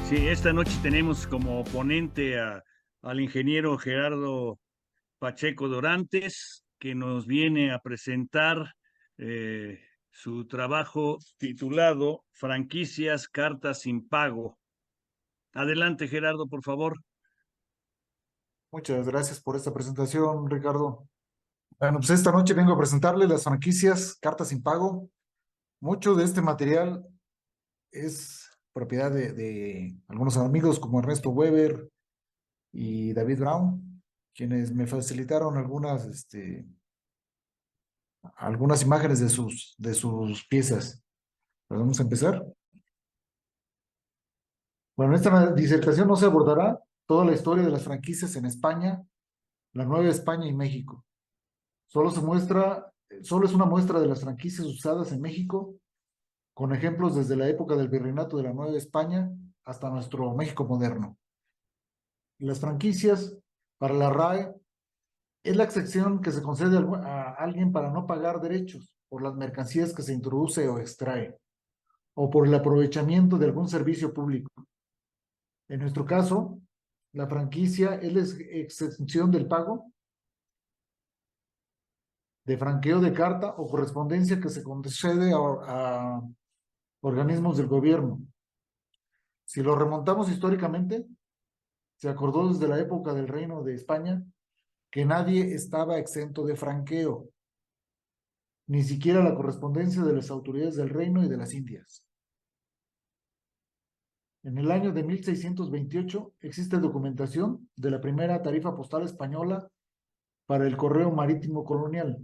Sí, esta noche tenemos como ponente al ingeniero Gerardo Pacheco Dorantes, que nos viene a presentar su trabajo titulado Franquicias, Cartas sin Pago. Adelante, Gerardo, por favor. Muchas gracias por esta presentación, Ricardo. Bueno, pues esta noche vengo a presentarle las franquicias Cartas sin Pago. Mucho de este material es propiedad de algunos amigos como Ernesto Weber y David Brown, quienes me facilitaron algunas imágenes de sus piezas. Pues vamos a empezar. Bueno, en esta disertación no se abordará toda la historia de las franquicias en España, la Nueva España y México. Solo es una muestra de las franquicias usadas en México, con ejemplos desde la época del virreinato de la Nueva España hasta nuestro México moderno. Las franquicias, para la RAE, es la excepción que se concede a alguien para no pagar derechos por las mercancías que se introduce o extrae, o por el aprovechamiento de algún servicio público. En nuestro caso, la franquicia es la exención del pago de franqueo de carta o correspondencia que se concede a organismos del gobierno. Si lo remontamos históricamente, se acordó desde la época del Reino de España que nadie estaba exento de franqueo, ni siquiera la correspondencia de las autoridades del Reino y de las Indias. En el año de 1628 existe documentación de la primera tarifa postal española para el correo marítimo colonial.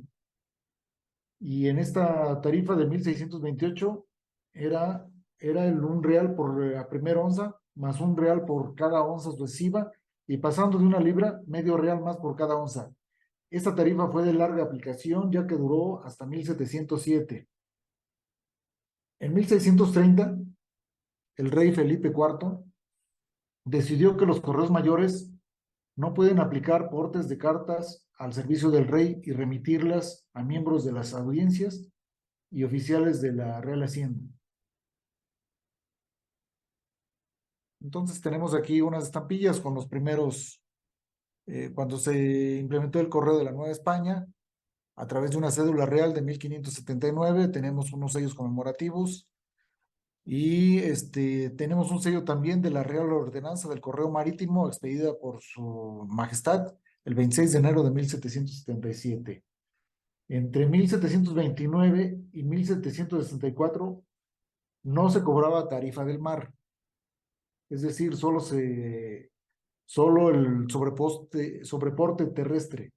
Y en esta tarifa de 1628 era, era el un real por la primera onza, más un real por cada onza sucesiva, y pasando de una libra, medio real más por cada onza. Esta tarifa fue de larga aplicación, ya que duró hasta 1707. En 1630, el rey Felipe IV decidió que los correos mayores no pueden aplicar portes de cartas al servicio del rey y remitirlas a miembros de las audiencias y oficiales de la Real Hacienda. Entonces tenemos aquí unas estampillas con los primeros, cuando se implementó el correo de la Nueva España, a través de una cédula real de 1579, tenemos unos sellos conmemorativos y tenemos un sello también de la Real Ordenanza del Correo Marítimo expedida por su Majestad el 26 de enero de 1777. Entre 1729 y 1764 no se cobraba tarifa del mar, es decir, solo el sobreporte terrestre.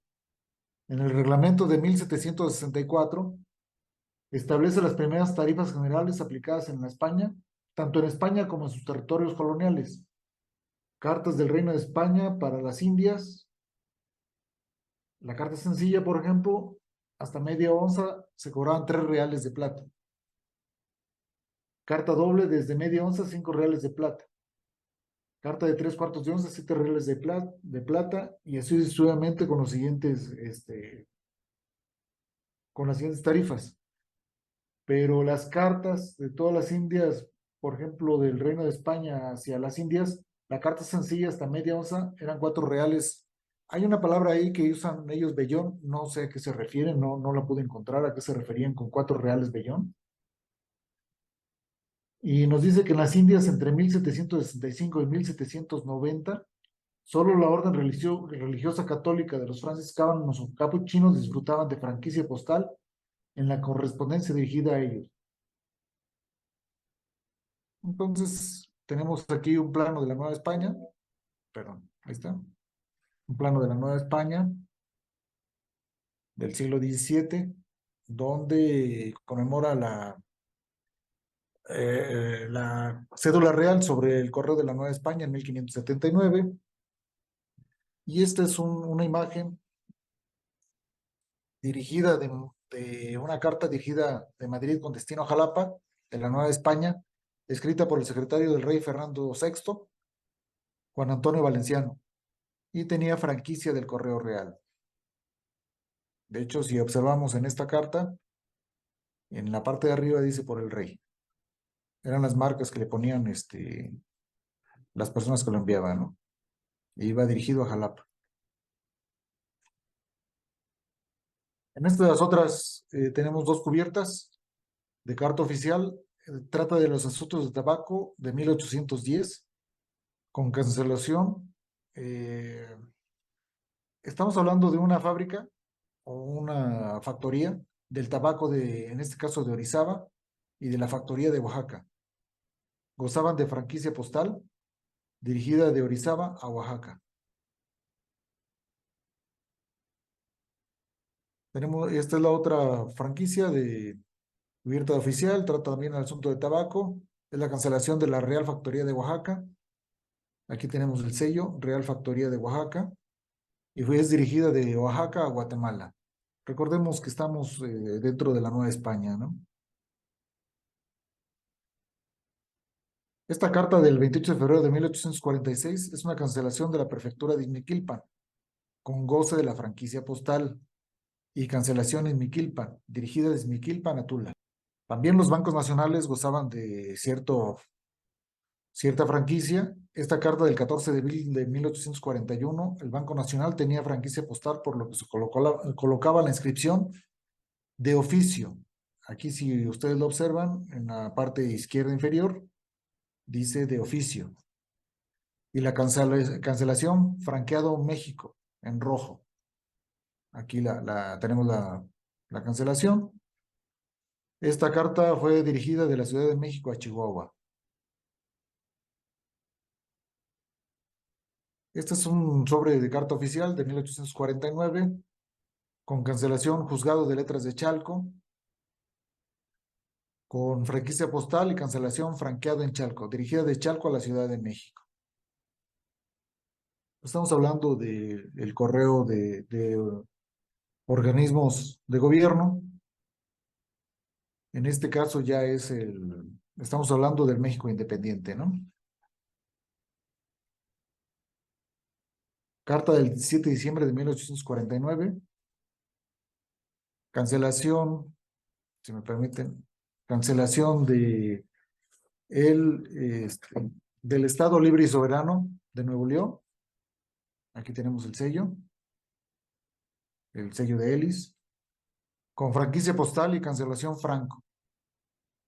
En el reglamento de 1764 establece las primeras tarifas generales aplicadas en la España, tanto en España como en sus territorios coloniales. Cartas del Reino de España para las Indias. La carta sencilla, por ejemplo, hasta media onza se cobraban 3 reales de plata. Carta doble desde media onza, 5 reales de plata. Carta de 3/4 de onza, 7 reales de plata, y así sucesivamente con con las siguientes tarifas. Pero las cartas de todas las Indias, por ejemplo, del Reino de España hacia las Indias, la carta sencilla hasta media onza eran 4 reales. Hay una palabra ahí que usan ellos, vellón, no sé a qué se refieren, no la pude encontrar, a qué se referían con 4 reales vellón. Y nos dice que en las Indias entre 1765 y 1790, solo la orden religiosa católica de los franciscanos o capuchinos disfrutaban de franquicia postal en la correspondencia dirigida a ellos. Entonces, tenemos aquí un plano de la Nueva España, perdón, ahí está, un plano de la Nueva España del siglo XVII, donde conmemora la cédula real sobre el correo de la Nueva España en 1579. Y esta es una imagen dirigida de una carta dirigida de Madrid con destino a Jalapa, de la Nueva España, escrita por el secretario del rey Fernando VI, Juan Antonio Valenciano, y tenía franquicia del correo real. De hecho, si observamos en esta carta, en la parte de arriba dice por el rey. Eran las marcas que le ponían las personas que lo enviaban, ¿no? E iba dirigido a Jalapa. En estas otras tenemos dos cubiertas de carta oficial. Trata de los asuntos de tabaco de 1810, con cancelación. Estamos hablando de una fábrica o una factoría del tabaco en este caso de Orizaba, y de la factoría de Oaxaca. Gozaban de franquicia postal dirigida de Orizaba a Oaxaca. Esta es la otra franquicia de cubierta oficial, trata también el asunto de tabaco, es la cancelación de la Real Factoría de Oaxaca. Aquí tenemos el sello, Real Factoría de Oaxaca, y es dirigida de Oaxaca a Guatemala. Recordemos que estamos dentro de la Nueva España, ¿no? Esta carta del 28 de febrero de 1846 es una cancelación de la prefectura de Izmiquilpan, con goce de la franquicia postal, y cancelación en Miquilpan, dirigida desde Miquilpan a Tula. También los bancos nacionales gozaban de cierta franquicia. Esta carta del 14 de abril de 1841, el Banco Nacional tenía franquicia postal, por lo que se colocaba la inscripción de oficio. Aquí, si ustedes lo observan, en la parte izquierda inferior, dice de oficio. Y la cancelación, franqueado México, en rojo. Aquí tenemos la cancelación. Esta carta fue dirigida de la Ciudad de México a Chihuahua. Este es un sobre de carta oficial de 1849, con cancelación Juzgado de Letras de Chalco, con franquicia postal y cancelación franqueado en Chalco, dirigida de Chalco a la Ciudad de México. Estamos hablando del correo de organismos de gobierno. En este caso ya estamos hablando del México independiente, ¿no? Carta del 17 de diciembre de 1849. Cancelación, si me permiten, cancelación del Estado Libre y Soberano de Nuevo León. Aquí tenemos el sello de Elis, con franquicia postal y cancelación Franco.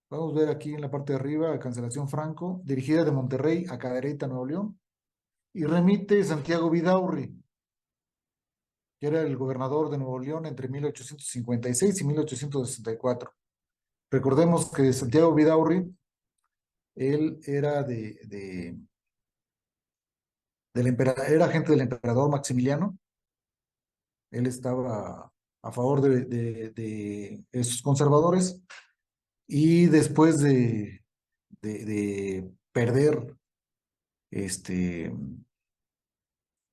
Podemos ver aquí en la parte de arriba, cancelación Franco, dirigida de Monterrey a Cadereyta, Nuevo León, y remite Santiago Vidaurri, que era el gobernador de Nuevo León entre 1856 y 1864. Recordemos que Santiago Vidaurri, él era era agente del emperador Maximiliano. Él estaba a favor de esos conservadores, y después de perder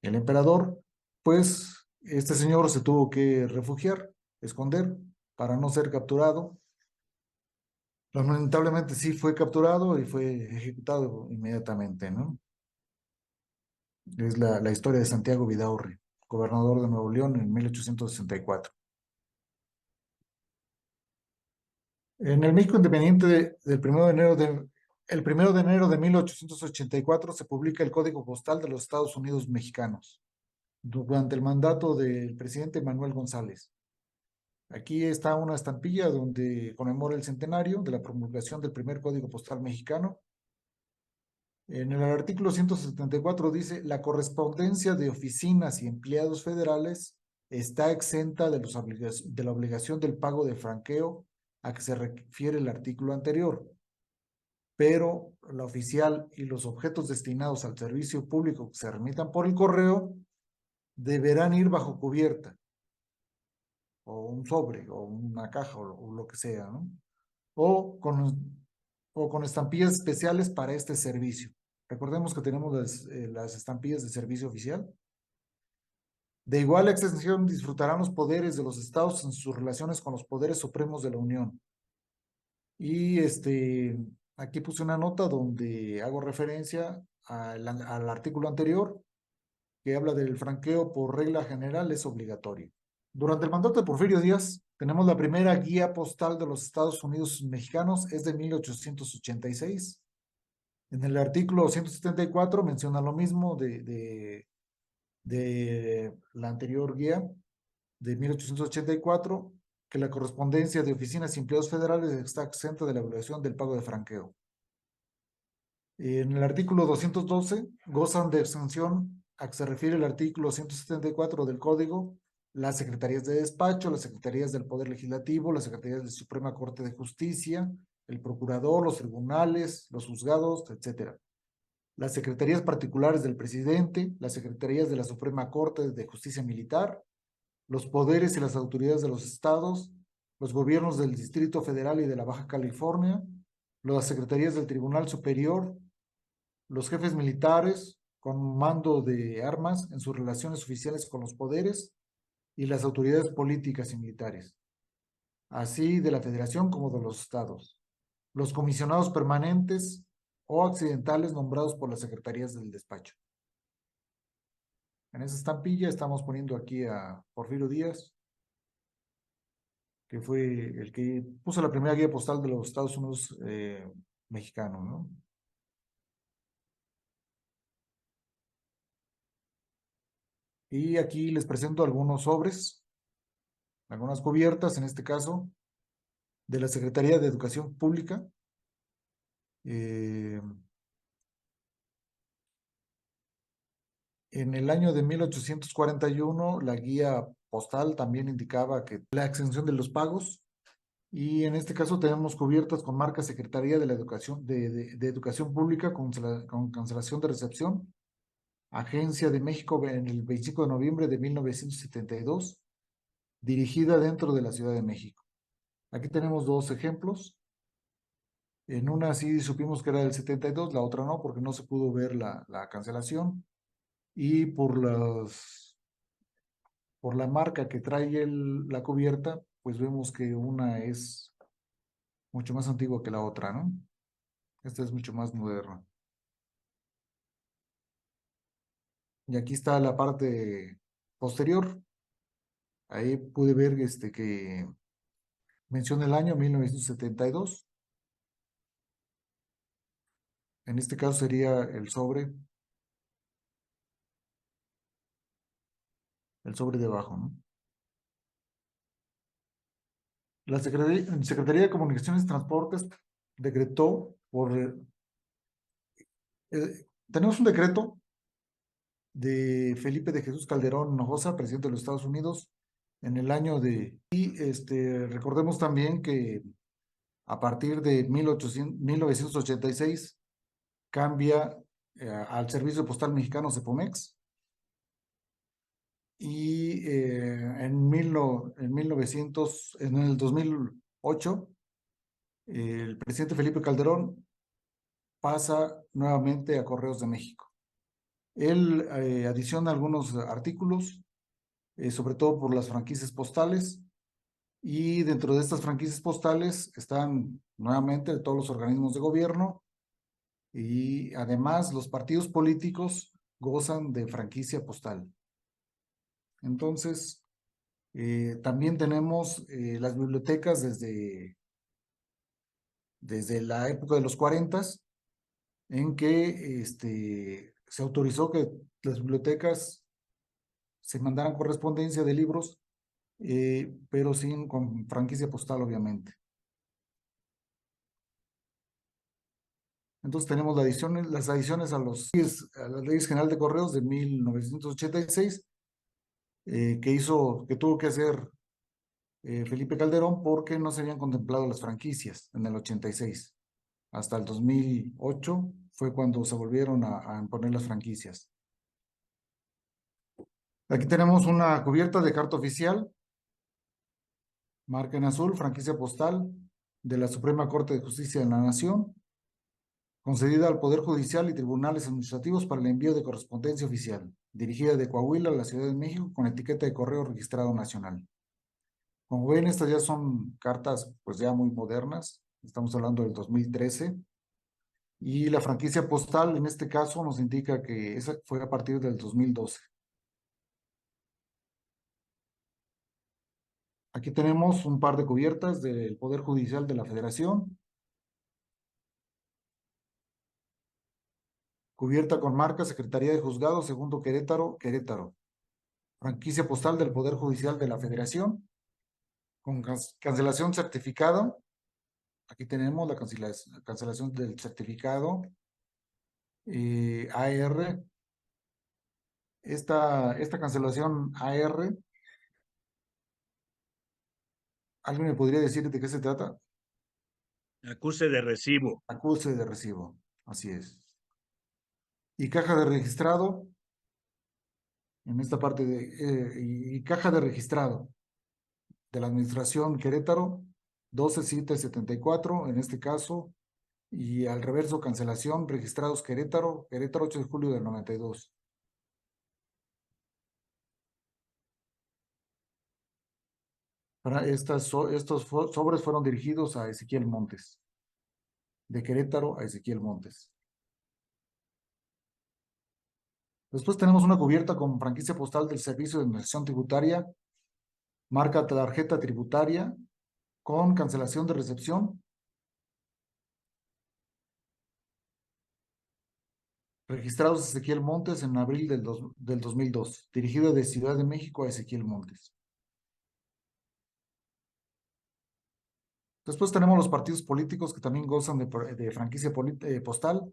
el emperador, pues este señor se tuvo que refugiar, esconder, para no ser capturado. Lamentablemente sí fue capturado y fue ejecutado inmediatamente, ¿no? Es la historia de Santiago Vidaurri, gobernador de Nuevo León en 1864. En el México Independiente del 1 de enero de 1884 se publica el Código Postal de los Estados Unidos Mexicanos, durante el mandato del presidente Manuel González. Aquí está una estampilla donde conmemora el centenario de la promulgación del primer Código Postal mexicano. En el artículo 174 dice: la correspondencia de oficinas y empleados federales está exenta de la obligación del pago de franqueo a que se refiere el artículo anterior, pero la oficial y los objetos destinados al servicio público que se remitan por el correo deberán ir bajo cubierta, o un sobre, o una caja, o lo que sea, ¿no? O con estampillas especiales para este servicio. Recordemos que tenemos las estampillas de servicio oficial. De igual extensión disfrutarán los poderes de los estados en sus relaciones con los poderes supremos de la Unión. Y aquí puse una nota donde hago referencia al artículo anterior, que habla del franqueo por regla general es obligatorio. Durante el mandato de Porfirio Díaz, tenemos la primera guía postal de los Estados Unidos mexicanos, es de 1886. En el artículo 174 menciona lo mismo de la anterior guía de 1884, que la correspondencia de oficinas y empleados federales está exenta de la obligación del pago de franqueo. En el artículo 212 gozan de exención a que se refiere el artículo 174 del Código, las secretarías de despacho, las secretarías del Poder Legislativo, las secretarías de la Suprema Corte de Justicia, el procurador, los tribunales, los juzgados, etcétera. Las secretarías particulares del presidente, las secretarías de la Suprema Corte de Justicia Militar, los poderes y las autoridades de los estados, los gobiernos del Distrito Federal y de la Baja California, las secretarías del Tribunal Superior, los jefes militares con mando de armas en sus relaciones oficiales con los poderes y las autoridades políticas y militares, así de la Federación como de los estados, los comisionados permanentes o accidentales nombrados por las secretarías del despacho. En esa estampilla estamos poniendo aquí a Porfirio Díaz, que fue el que puso la primera guía postal de los Estados Unidos mexicanos, ¿no? Y aquí les presento algunos sobres, algunas cubiertas, en este caso, de la Secretaría de Educación Pública. Eh, en el año de 1841, la guía postal también indicaba que la exención de los pagos, y en este caso tenemos cubiertas con marca Secretaría de la Educación, de Educación Pública con cancelación de recepción, Agencia de México en el 25 de noviembre de 1972, dirigida dentro de la Ciudad de México. Aquí tenemos dos ejemplos. En una sí supimos que era del 72, la otra no, porque no se pudo ver la cancelación. Y por la marca que trae la cubierta, pues vemos que una es mucho más antigua que la otra, ¿no? Esta es mucho más moderna. Y aquí está la parte posterior. Ahí pude ver que menciona el año 1972. En este caso sería el sobre de abajo, ¿no? La Secretaría de Comunicaciones y Transportes decretó tenemos un decreto de Felipe de Jesús Calderón Hinojosa, presidente de los Estados Unidos, en el año de... Y recordemos también que a partir de 1986 cambia al Servicio Postal Mexicano Cepomex, y en el 2008 el presidente Felipe Calderón pasa nuevamente a Correos de México. Él adiciona algunos artículos, sobre todo por las franquicias postales, y dentro de estas franquicias postales están nuevamente todos los organismos de gobierno, y además los partidos políticos gozan de franquicia postal. Entonces, también tenemos las bibliotecas desde la época de los 40, en que se autorizó que las bibliotecas se mandaran correspondencia de libros, pero sin con franquicia postal, obviamente. Entonces tenemos las adiciones a las leyes generales de correos de 1986, que tuvo que hacer Felipe Calderón, porque no se habían contemplado las franquicias en el 86. Hasta el 2008 fue cuando se volvieron a imponer las franquicias. Aquí tenemos una cubierta de carta oficial, marca en azul, franquicia postal de la Suprema Corte de Justicia de la Nación, concedida al Poder Judicial y tribunales administrativos para el envío de correspondencia oficial, dirigida de Coahuila a la Ciudad de México con etiqueta de correo registrado nacional. Como ven, estas ya son cartas pues ya muy modernas, estamos hablando del 2013, y la franquicia postal en este caso nos indica que esa fue a partir del 2012. Aquí tenemos un par de cubiertas del Poder Judicial de la Federación. Cubierta con marca Secretaría de Juzgados, Segundo Querétaro, Querétaro. Franquicia postal del Poder Judicial de la Federación, con cancelación certificado. Aquí tenemos la cancelación del certificado AR. Esta cancelación AR, ¿alguien me podría decir de qué se trata? Acuse de recibo. Acuse de recibo, así es. Y caja de registrado, en esta parte y caja de registrado de la Administración Querétaro, 12774, en este caso, y al reverso, cancelación, registrados Querétaro, Querétaro 8 de julio del 92. Estos sobres fueron dirigidos a Ezequiel Montes, de Querétaro a Ezequiel Montes. Después tenemos una cubierta con franquicia postal del Servicio de Administración Tributaria, marca tarjeta tributaria, con cancelación de recepción, registrados Ezequiel Montes en abril del 2002, dirigido de Ciudad de México a Ezequiel Montes. Después tenemos los partidos políticos que también gozan de franquicia postal.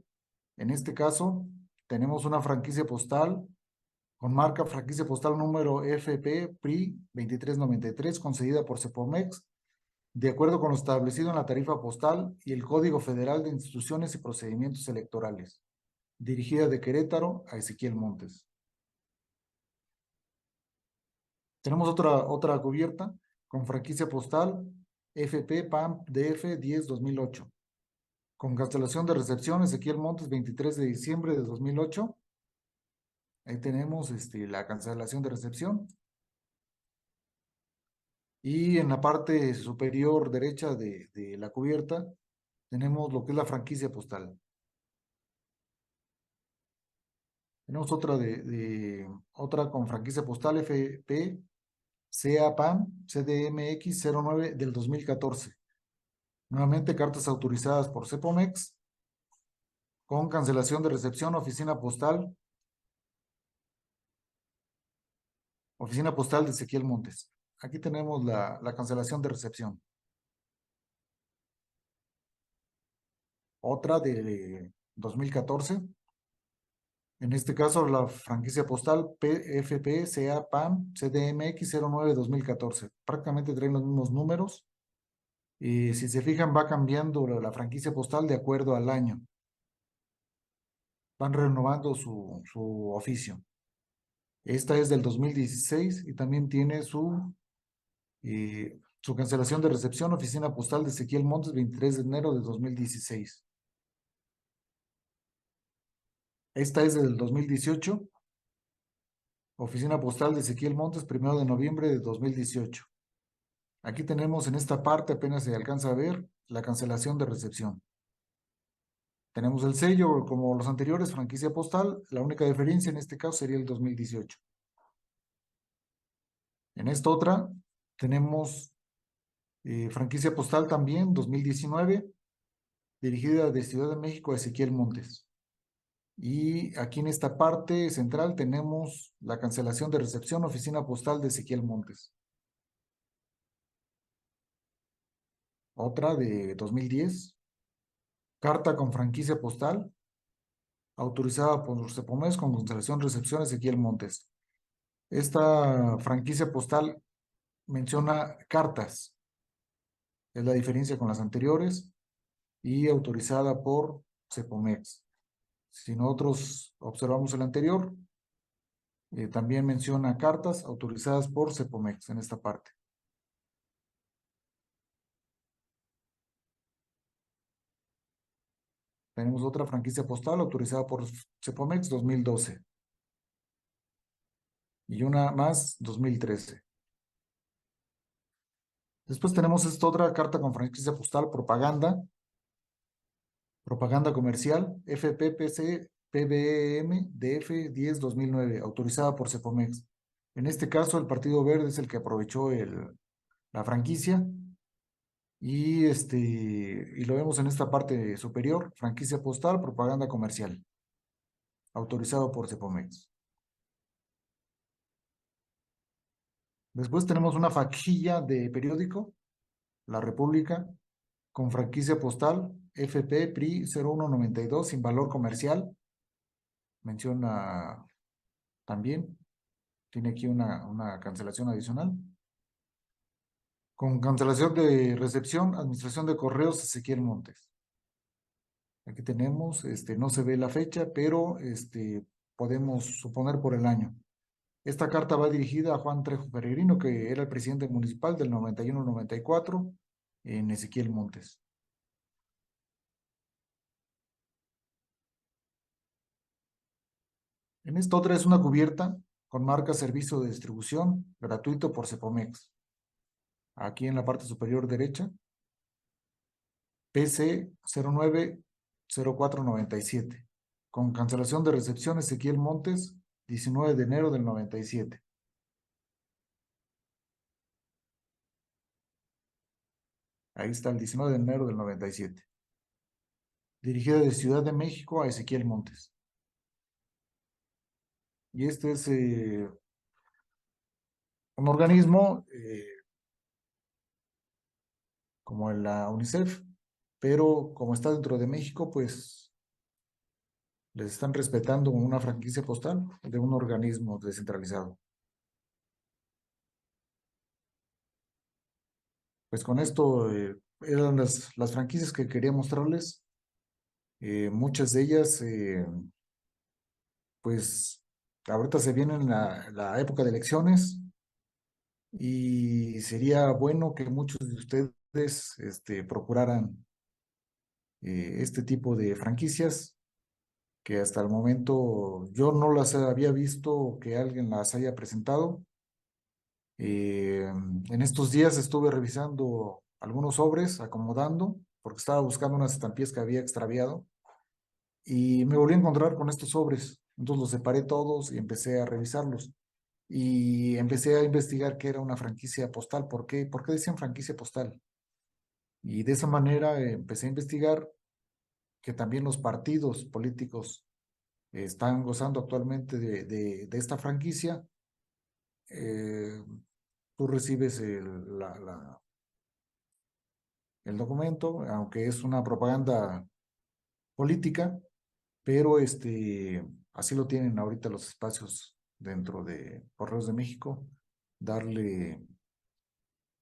En este caso, tenemos una franquicia postal con marca franquicia postal número FP PRI 2393, concedida por Cepomex, de acuerdo con lo establecido en la tarifa postal y el Código Federal de Instituciones y Procedimientos Electorales, dirigida de Querétaro a Ezequiel Montes. Tenemos otra cubierta con franquicia postal FP PAM DF 10-2008, con cancelación de recepción Ezequiel Montes 23 de diciembre de 2008. Ahí tenemos la cancelación de recepción. Y en la parte superior derecha de la cubierta tenemos lo que es la franquicia postal. Tenemos otra con franquicia postal FP CAPAM CDMX 09 del 2014. Nuevamente cartas autorizadas por Cepomex con cancelación de recepción, oficina postal de Ezequiel Montes. Aquí tenemos la cancelación de recepción. Otra de 2014. En este caso, la franquicia postal PFP CAPAM CDMX 09-2014. Prácticamente traen los mismos números. Y si se fijan, va cambiando la franquicia postal de acuerdo al año. Van renovando su oficio. Esta es del 2016 y también tiene su cancelación de recepción, oficina postal de Ezequiel Montes, 23 de enero de 2016. Esta es del 2018. Oficina postal de Ezequiel Montes, 1 de noviembre de 2018. Aquí tenemos en esta parte, apenas se alcanza a ver, la cancelación de recepción. Tenemos el sello, como los anteriores, franquicia postal. La única diferencia en este caso sería el 2018. En esta otra tenemos franquicia postal también, 2019, dirigida de Ciudad de México a Ezequiel Montes. Y aquí en esta parte central tenemos la cancelación de recepción, oficina postal de Ezequiel Montes. Otra de 2010, carta con franquicia postal, autorizada por Cepomex con cancelación de recepción Ezequiel Montes. Esta franquicia postal menciona cartas, es la diferencia con las anteriores, y autorizada por Cepomex. Si nosotros observamos el anterior, también menciona cartas autorizadas por Cepomex en esta parte. Tenemos otra franquicia postal autorizada por Cepomex 2012. Y una más 2013. Después tenemos esta otra carta con franquicia postal propaganda comercial, FPPC PBM DF 10-2009, autorizada por Cepomex. En este caso, el Partido Verde es el que aprovechó la franquicia y lo vemos en esta parte superior, franquicia postal, propaganda comercial. autorizado por Cepomex. Después tenemos una faquilla de periódico, La República, con franquicia postal FP PRI 0192 sin valor comercial. Menciona también, tiene aquí una cancelación adicional. Con cancelación de recepción, Administración de Correos Ezequiel Montes. Aquí tenemos, no se ve la fecha, pero podemos suponer por el año. Esta carta va dirigida a Juan Trejo Peregrino, que era el presidente municipal del 91-94 en Ezequiel Montes. En esta otra es una cubierta con marca Servicio de Distribución gratuito por Cepomex. Aquí en la parte superior derecha, PC 090497, con cancelación de recepción Ezequiel Montes, 19 de enero del 97. Ahí está el 19 de enero del 97. Dirigida de Ciudad de México a Ezequiel Montes. Y este es un organismo como la UNICEF, pero como está dentro de México, pues les están respetando una franquicia postal de un organismo descentralizado. Pues con esto eran las franquicias que quería mostrarles. Muchas de ellas, pues ahorita se viene la época de elecciones y sería bueno que muchos de ustedes procuraran este tipo de franquicias que hasta el momento yo no las había visto que alguien las haya presentado. En estos días estuve revisando algunos sobres, acomodando, porque estaba buscando unas estampillas que había extraviado y me volví a encontrar con estos sobres. Entonces los separé todos y empecé a revisarlos. Y empecé a investigar qué era una franquicia postal, por qué decían franquicia postal. Y de esa manera empecé a investigar que también los partidos políticos están gozando actualmente de esta franquicia. Eh, Tú recibes el documento, aunque es una propaganda política, pero así lo tienen ahorita los espacios dentro de Correos de México,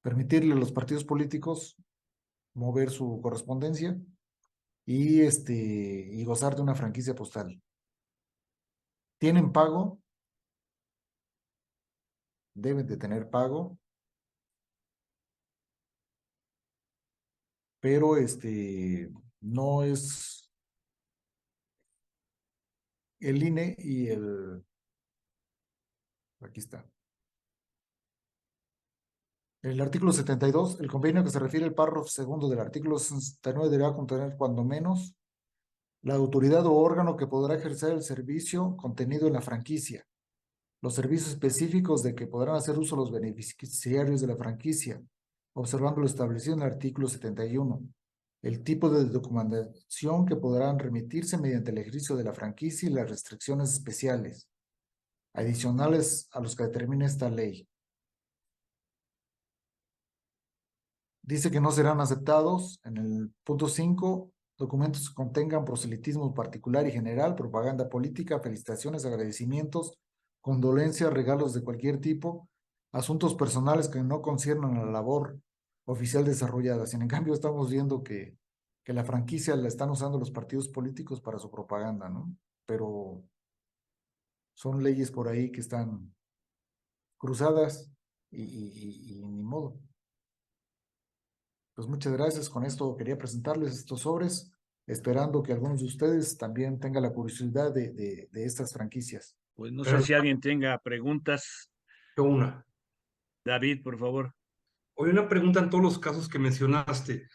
permitirle a los partidos políticos mover su correspondencia y gozar de una franquicia postal. Tienen pago, deben de tener pago, pero no es el INE aquí está. El artículo 72, el convenio que se refiere al párrafo segundo del artículo 69 deberá contener cuando menos la autoridad o órgano que podrá ejercer el servicio contenido en la franquicia, los servicios específicos de que podrán hacer uso los beneficiarios de la franquicia, observando lo establecido en el artículo 71, el tipo de documentación que podrán remitirse mediante el ejercicio de la franquicia y las restricciones especiales, adicionales a los que determina esta ley. Dice que no serán aceptados en el punto 5 documentos que contengan proselitismo particular y general, propaganda política, felicitaciones, agradecimientos, condolencias, regalos de cualquier tipo, asuntos personales que no conciernan a la labor oficial desarrollada. Sin en cambio, estamos viendo que la franquicia la están usando los partidos políticos para su propaganda, ¿no? Pero son leyes por ahí que están cruzadas y ni modo. Pues muchas gracias. Con esto quería presentarles estos sobres, esperando que algunos de ustedes también tengan la curiosidad de estas franquicias. Pues no sé Pero si alguien tenga preguntas. yo una. David, por favor. Hoy una pregunta en todos los casos que mencionaste.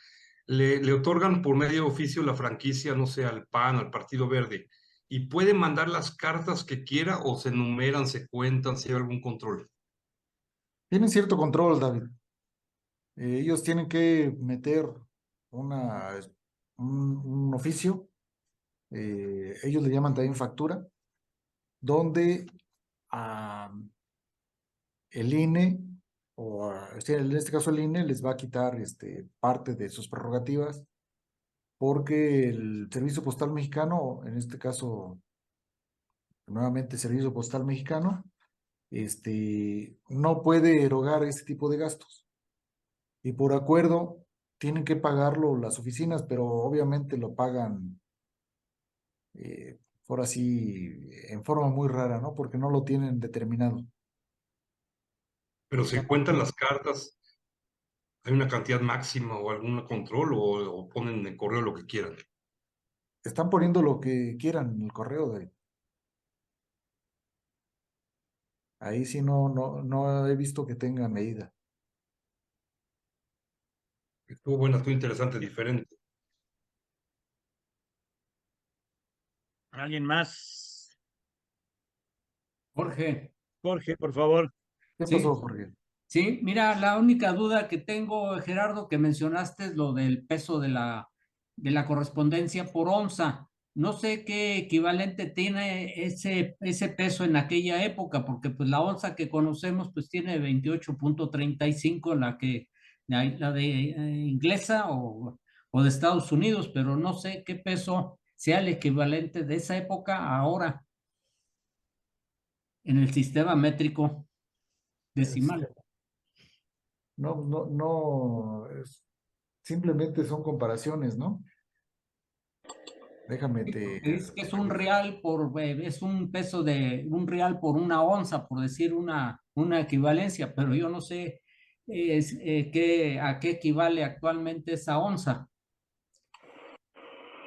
Le otorgan por medio de oficio la franquicia, no sé, al PAN, al Partido Verde, y puede mandar las cartas que quiera o se enumeran, se cuentan, si hay algún control. Tienen cierto control, David. Ellos tienen que meter una, un oficio. Ellos le llaman también factura. donde el INE, en este caso el INE, les va a quitar parte de sus prerrogativas, porque el Servicio Postal Mexicano, en este caso, nuevamente Servicio Postal Mexicano, no puede erogar este tipo de gastos. Y por acuerdo tienen que pagarlo las oficinas, pero obviamente lo pagan por así, en forma muy rara, ¿no? Porque no lo tienen determinado. Pero se cuentan las cartas, ¿hay una cantidad máxima o algún control o ponen en el correo lo que quieran? Están poniendo lo que quieran en el correo de ahí sí no he visto que tenga medida. Estuvo buena, estuvo interesante, diferente. ¿Alguien más? Jorge, Jorge, por favor. ¿Qué sí, pasó, Jorge? sí, mira, la única duda que tengo, Gerardo, que mencionaste es lo del peso de la correspondencia por onza. No sé qué equivalente tiene ese peso en aquella época, porque pues la onza que conocemos pues tiene 28.35, la de inglesa o de Estados Unidos, pero no sé qué peso sea el equivalente de esa época ahora en el sistema métrico decimal. Este, simplemente son comparaciones, ¿no? Déjame Sí, te... porque dice que es un real es un peso de un real por una onza, por decir una equivalencia, pero yo no sé a qué equivale actualmente esa onza.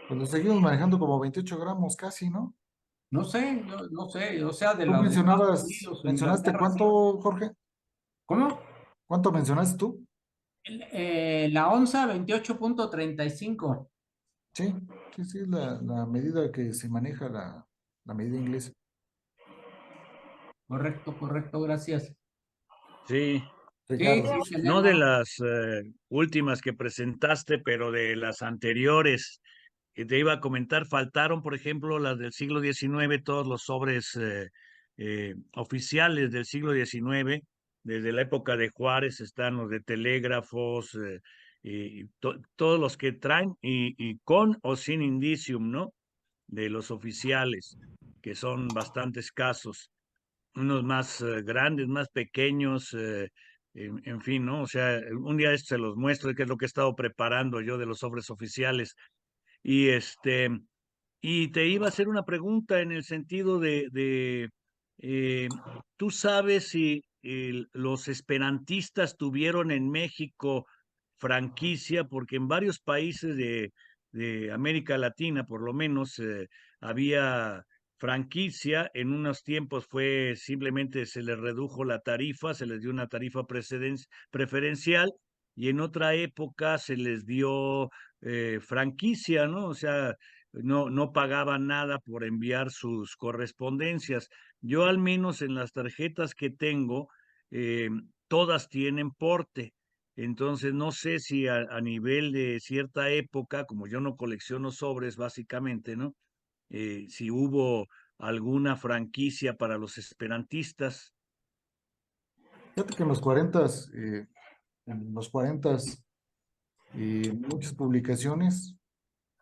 Pues lo seguimos manejando como 28 gramos casi, ¿no? No sé, yo no sé, o sea, de Tú los de Estados Unidos o mencionaste Inglaterra, sí. cuánto, Jorge, ¿Cómo? ¿cuánto mencionaste tú? La onza 28.35. Sí, sí, sí, la medida que se maneja, la medida inglesa. Correcto, correcto, gracias. Sí, Sí, Ricardo. sí, no de tenemos. las últimas que presentaste, pero de las anteriores que te iba a comentar, faltaron, por ejemplo, las del siglo XIX, todos los sobres oficiales del siglo XIX, desde la época de Juárez están los de telégrafos, y todos los que traen, y con o sin indicium, ¿no? De los oficiales, que son bastante escasos, unos más grandes, más pequeños, en fin, ¿no? O sea, un día se los muestro, que es lo que he estado preparando yo de los sobres oficiales. Y y te iba a hacer una pregunta en el sentido eh, ¿tú sabes si los esperantistas tuvieron en México franquicia? Porque en varios países de América Latina, por lo menos, había franquicia. En unos tiempos fue simplemente se les redujo la tarifa, se les dio una tarifa preferencial, y en otra época se les dio franquicia, ¿no? O sea, no pagaban nada por enviar sus correspondencias. Yo al menos en las tarjetas que tengo, eh, todas tienen porte. Entonces no sé si a nivel de cierta época, como yo no colecciono sobres básicamente, ¿no? Si hubo alguna franquicia para los esperantistas. Fíjate que en los 40, muchas publicaciones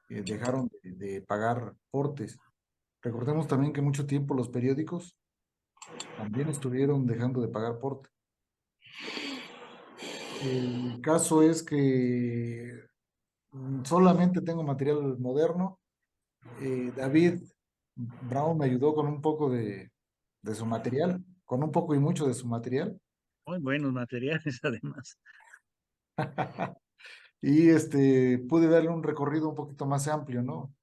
dejaron de pagar portes. Recordemos también que mucho tiempo los periódicos también estuvieron dejando de pagar porte. El caso es que solamente tengo material moderno. David Brown me ayudó con un poco de su material, con un poco y mucho de su material. Muy buenos materiales, además. Y pude darle un recorrido un poquito más amplio, ¿no?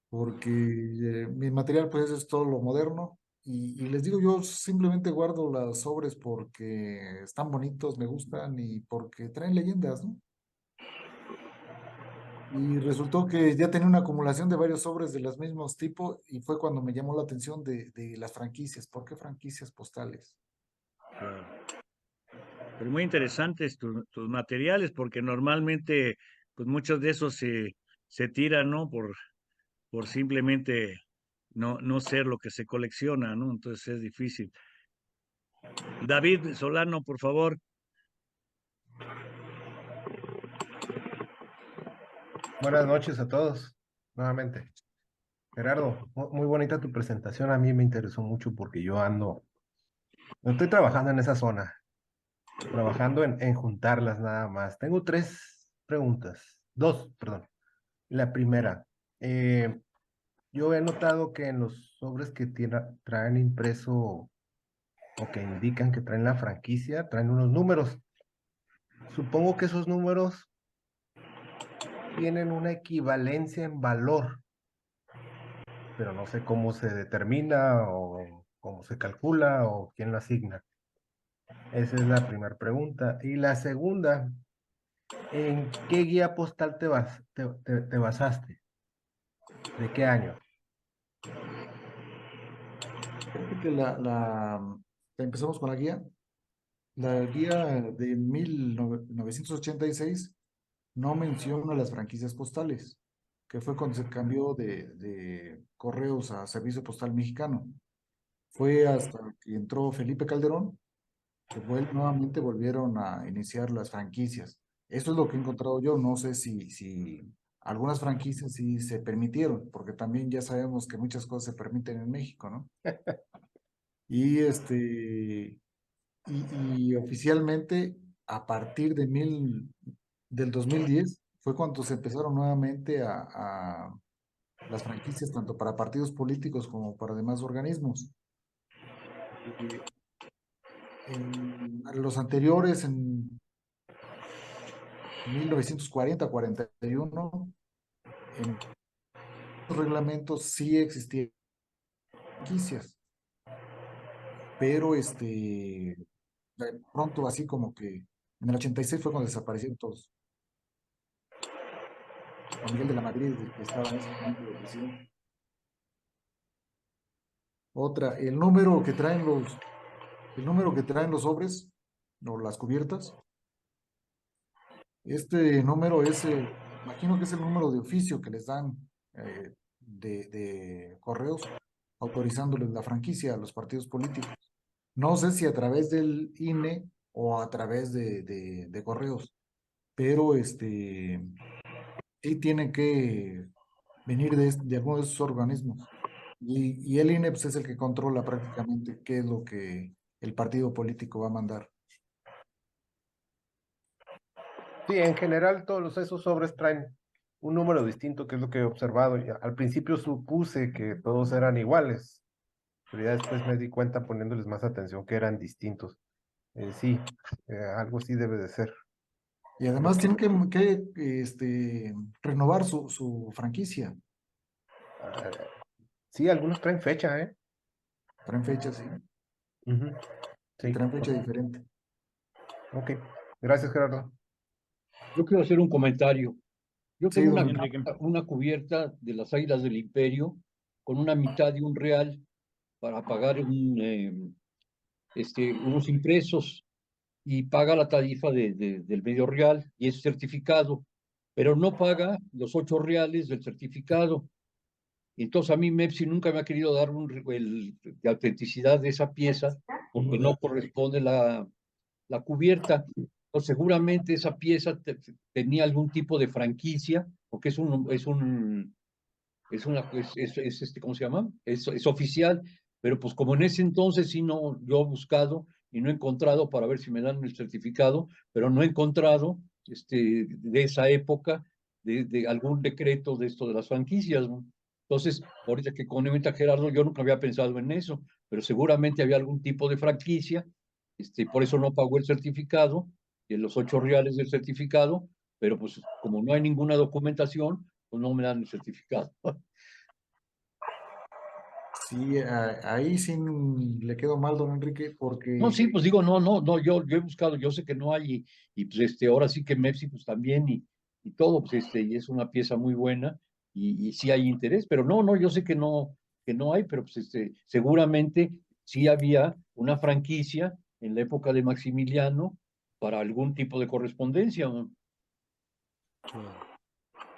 Porque mi material pues es todo lo moderno y les digo, yo simplemente guardo las sobres porque están bonitos, me gustan y porque traen leyendas, ¿no? Y resultó que ya tenía una acumulación de varios sobres de los mismos tipos y fue cuando me llamó la atención de las franquicias. ¿Por qué franquicias postales? Claro. Pero muy interesantes tus materiales, porque normalmente, pues muchos de esos se tiran, ¿no? Por simplemente no ser lo que se colecciona, ¿no? Entonces es difícil. David Solano, por favor. Buenas noches a todos, nuevamente. Gerardo, muy bonita tu presentación, a mí me interesó mucho porque estoy trabajando en esa zona, trabajando en juntarlas nada más. Tengo dos, perdón. La primera, yo he notado que en los sobres que traen impreso o que indican que traen la franquicia, traen unos números. Supongo que esos números tienen una equivalencia en valor, pero no sé cómo se determina o cómo se calcula o quién lo asigna. Esa es la primera pregunta. Y la segunda, ¿en qué guía postal te basaste? ¿De qué año? Fíjate que empezamos con la guía. La guía de 1986 no menciona las franquicias postales, que fue cuando se cambió de correos a servicio postal mexicano. Fue hasta que entró Felipe Calderón que nuevamente volvieron a iniciar las franquicias. Eso es lo que he encontrado yo. No sé si algunas franquicias sí se permitieron, porque también ya sabemos que muchas cosas se permiten en México, ¿no? Y y oficialmente a partir del 2010 fue cuando se empezaron nuevamente a las franquicias, tanto para partidos políticos como para demás organismos. En los anteriores, en 1940-41, en los reglamentos sí existían franquicias, pero de pronto así como que en el 86 fue cuando desaparecieron todos. Juan Miguel de la Madrid estaba en ese momento de presidente. Otra, el número que traen los sobres o las cubiertas, este número imagino que es el número de oficio que les dan de correos autorizándoles la franquicia a los partidos políticos. No sé si a través del INE o a través de correos, pero sí tienen que venir de alguno de esos organismos. Y el INE pues, es el que controla prácticamente qué es lo que el partido político va a mandar. Sí, en general esos sobres traen un número distinto, que es lo que he observado. Al principio supuse que todos eran iguales, pero ya después me di cuenta poniéndoles más atención que eran distintos. Sí, algo sí debe de ser. Y además tienen que renovar su franquicia. Ah, sí, algunos traen fecha, ¿eh? Traen fecha, sí. Ujú, Y sí, traen fecha diferente. ok. Gracias, Gerardo. Yo quiero hacer un comentario. Yo Sí, tengo don una, Enrique. una cubierta de las Águilas del Imperio con una mitad de un real para pagar unos impresos y paga la tarifa del medio real y es certificado, pero no paga los 8 reales del certificado. Entonces a mí MEPSI nunca me ha querido dar de autenticidad de esa pieza porque no corresponde la cubierta. Entonces, seguramente esa pieza tenía algún tipo de franquicia, porque ¿cómo se llama? Es oficial, pero pues como en ese entonces sí no, yo he buscado y no he encontrado para ver si me dan el certificado, pero no he encontrado de esa época de algún decreto de esto de las franquicias, ¿no? Entonces, ahorita que comenta Gerardo, yo nunca había pensado en eso, pero seguramente había algún tipo de franquicia, por eso no pagó el certificado, los 8 reales del certificado, pero pues como no hay ninguna documentación, pues no me dan el certificado. Sí, ahí sí le quedó mal, don Enrique, No, porque sí, pues digo, no, yo he buscado, yo sé que no hay, y pues ahora sí que Mepsi pues también, y todo, pues y es una pieza muy buena, y sí hay interés, pero no, yo sé que no hay, pero pues seguramente sí había una franquicia en la época de Maximiliano para algún tipo de correspondencia, ¿no?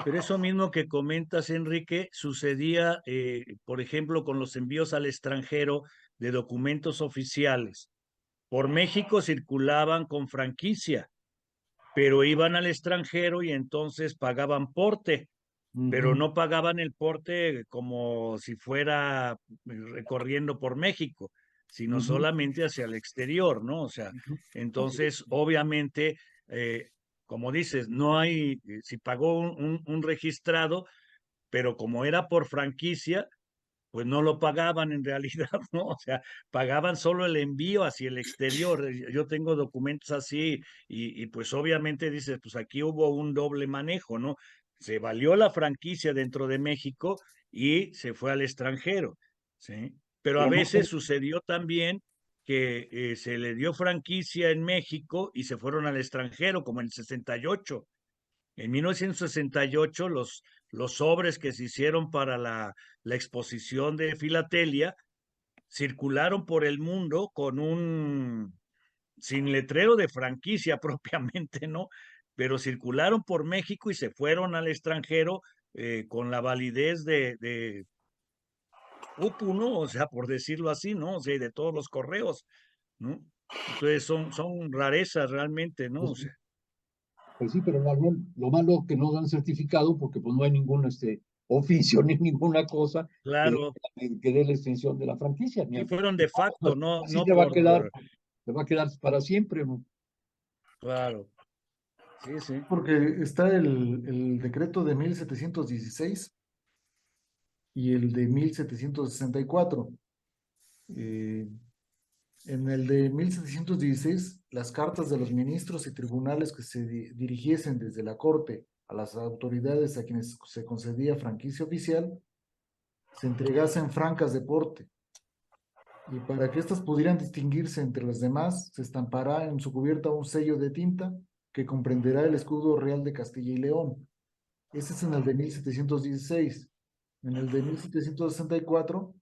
Pero eso mismo que comentas, Enrique, sucedía, por ejemplo, con los envíos al extranjero de documentos oficiales. Por México circulaban con franquicia, pero iban al extranjero y entonces pagaban porte, pero no pagaban el porte como si fuera recorriendo por México, sino solamente hacia el exterior, ¿no? O sea, entonces, obviamente, eh, como dices, no hay, si pagó un registrado, pero como era por franquicia, pues no lo pagaban en realidad, ¿no? O sea, pagaban solo el envío hacia el exterior. Yo tengo documentos así y pues obviamente dices, pues aquí hubo un doble manejo, ¿no? Se valió la franquicia dentro de México y se fue al extranjero, ¿sí? Pero a Pero no, veces sucedió también que se le dio franquicia en México y se fueron al extranjero, como en el 68. En 1968, los sobres que se hicieron para la exposición de Filatelia circularon por el mundo con sin letrero de franquicia propiamente, ¿no? Pero circularon por México y se fueron al extranjero con la validez de UPU, ¿no? O sea, por decirlo así, ¿no? O sea, de todos los correos, ¿no? Entonces son rarezas realmente, ¿no? O sea, pues sí, pero lo malo que no dan certificado porque pues no hay ningún oficio ni ninguna cosa claro, que dé la extensión de la franquicia. sí fueron de facto, no, Así no por, te va a quedar para siempre, ¿no? claro, sí, sí. Porque está el decreto de 1716 y el de 1764. Eh, en el de 1716, las cartas de los ministros y tribunales que se dirigiesen desde la corte a las autoridades a quienes se concedía franquicia oficial, se entregasen francas de porte. Y para que éstas pudieran distinguirse entre las demás, se estampará en su cubierta un sello de tinta que comprenderá el escudo real de Castilla y León. Ese es en el de 1716. En el de 1764,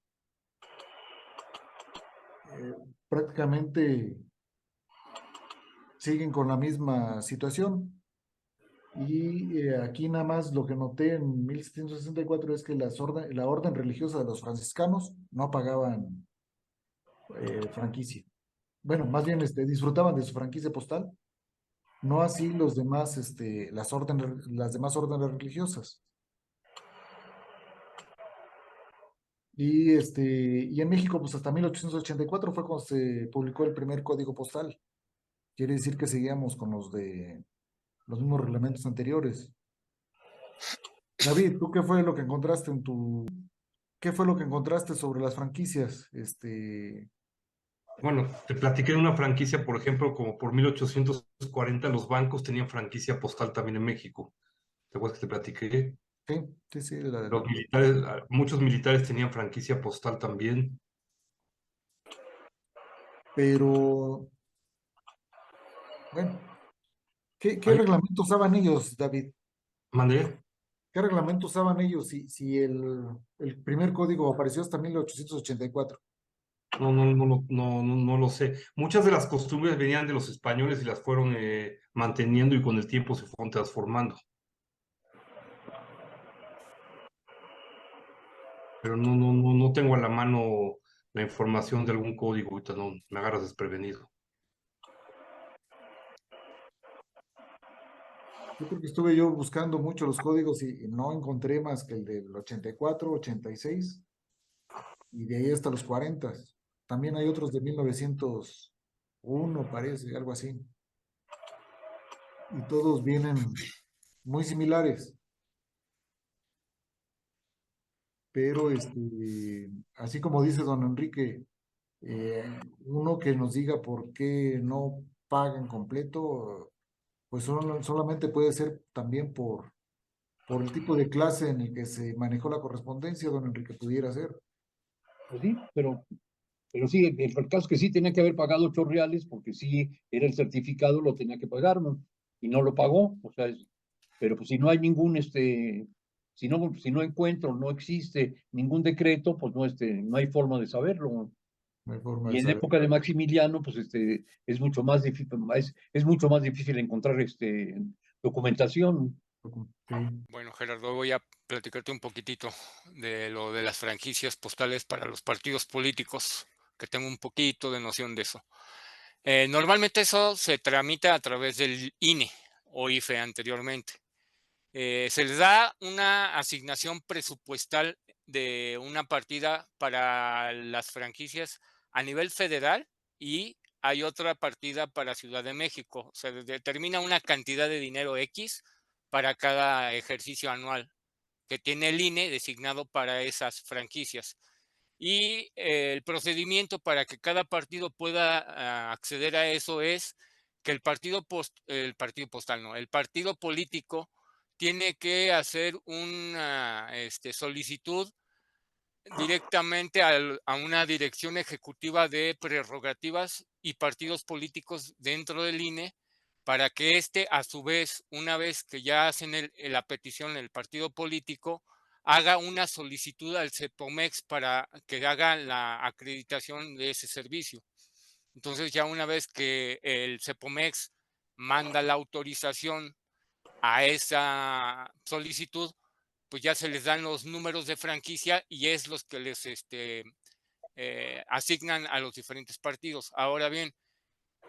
prácticamente siguen con la misma situación. Y aquí nada más lo que noté en 1764 es que la orden religiosa de los franciscanos no pagaban franquicia. Bueno, más bien disfrutaban de su franquicia postal, no así los demás, las demás órdenes religiosas. Y en México, pues hasta 1884 fue cuando se publicó el primer código postal. Quiere decir que seguíamos con los mismos reglamentos anteriores. David, ¿tú qué fue lo que encontraste qué fue lo que encontraste sobre las franquicias? Bueno, te platiqué de una franquicia, por ejemplo, como por 1840 los bancos tenían franquicia postal también en México. ¿Te acuerdas que te platiqué? Sí, sí, sí, Los militares, muchos militares tenían franquicia postal también. pero, bueno, ¿qué Ahí, reglamento usaban ellos, David? mandé. ¿Qué reglamento usaban ellos si el primer código apareció hasta 1884? No lo sé. Muchas de las costumbres venían de los españoles y las fueron manteniendo y con el tiempo se fueron transformando. Pero no tengo a la mano la información de algún código, ahorita no me agarras desprevenido. Yo creo que estuve yo buscando mucho los códigos y no encontré más que el del 84, 86 y de ahí hasta los 40. También hay otros de 1901, parece, algo así. Y todos vienen muy similares. Pero así como dice don Enrique, uno que nos diga por qué no pagan completo, pues solamente puede ser también por el tipo de clase en el que se manejó la correspondencia, don Enrique, pudiera ser. Pues sí, pero sí, el caso es que sí tenía que haber pagado 8 reales porque sí era el certificado, lo tenía que pagar, ¿no? Y no lo pagó, o sea, pero pues si no hay ningún, si no encuentro, no existe ningún decreto, pues no hay forma de saberlo, ¿no? No hay forma Y de en saber. época de Maximiliano, pues es mucho más difícil, es mucho más difícil encontrar documentación. Sí. Bueno, Gerardo, voy a platicarte un poquitito de lo de las franquicias postales para los partidos políticos, que tengo un poquito de noción de eso. Normalmente eso se tramita a través del INE o IFE anteriormente. Se les da una asignación presupuestal de una partida para las franquicias a nivel federal y hay otra partida para Ciudad de México. Se determina una cantidad de dinero X para cada ejercicio anual que tiene el INE designado para esas franquicias. Y el procedimiento para que cada partido pueda acceder a eso es que el partido postal, no, el partido político tiene que hacer una solicitud directamente a una dirección ejecutiva de prerrogativas y partidos políticos dentro del INE para que a su vez, una vez que ya hacen la petición el partido político, haga una solicitud al CEPOMEX para que haga la acreditación de ese servicio. Entonces, ya una vez que el CEPOMEX manda la autorización a esa solicitud, pues ya se les dan los números de franquicia y es los que les asignan a los diferentes partidos. Ahora bien,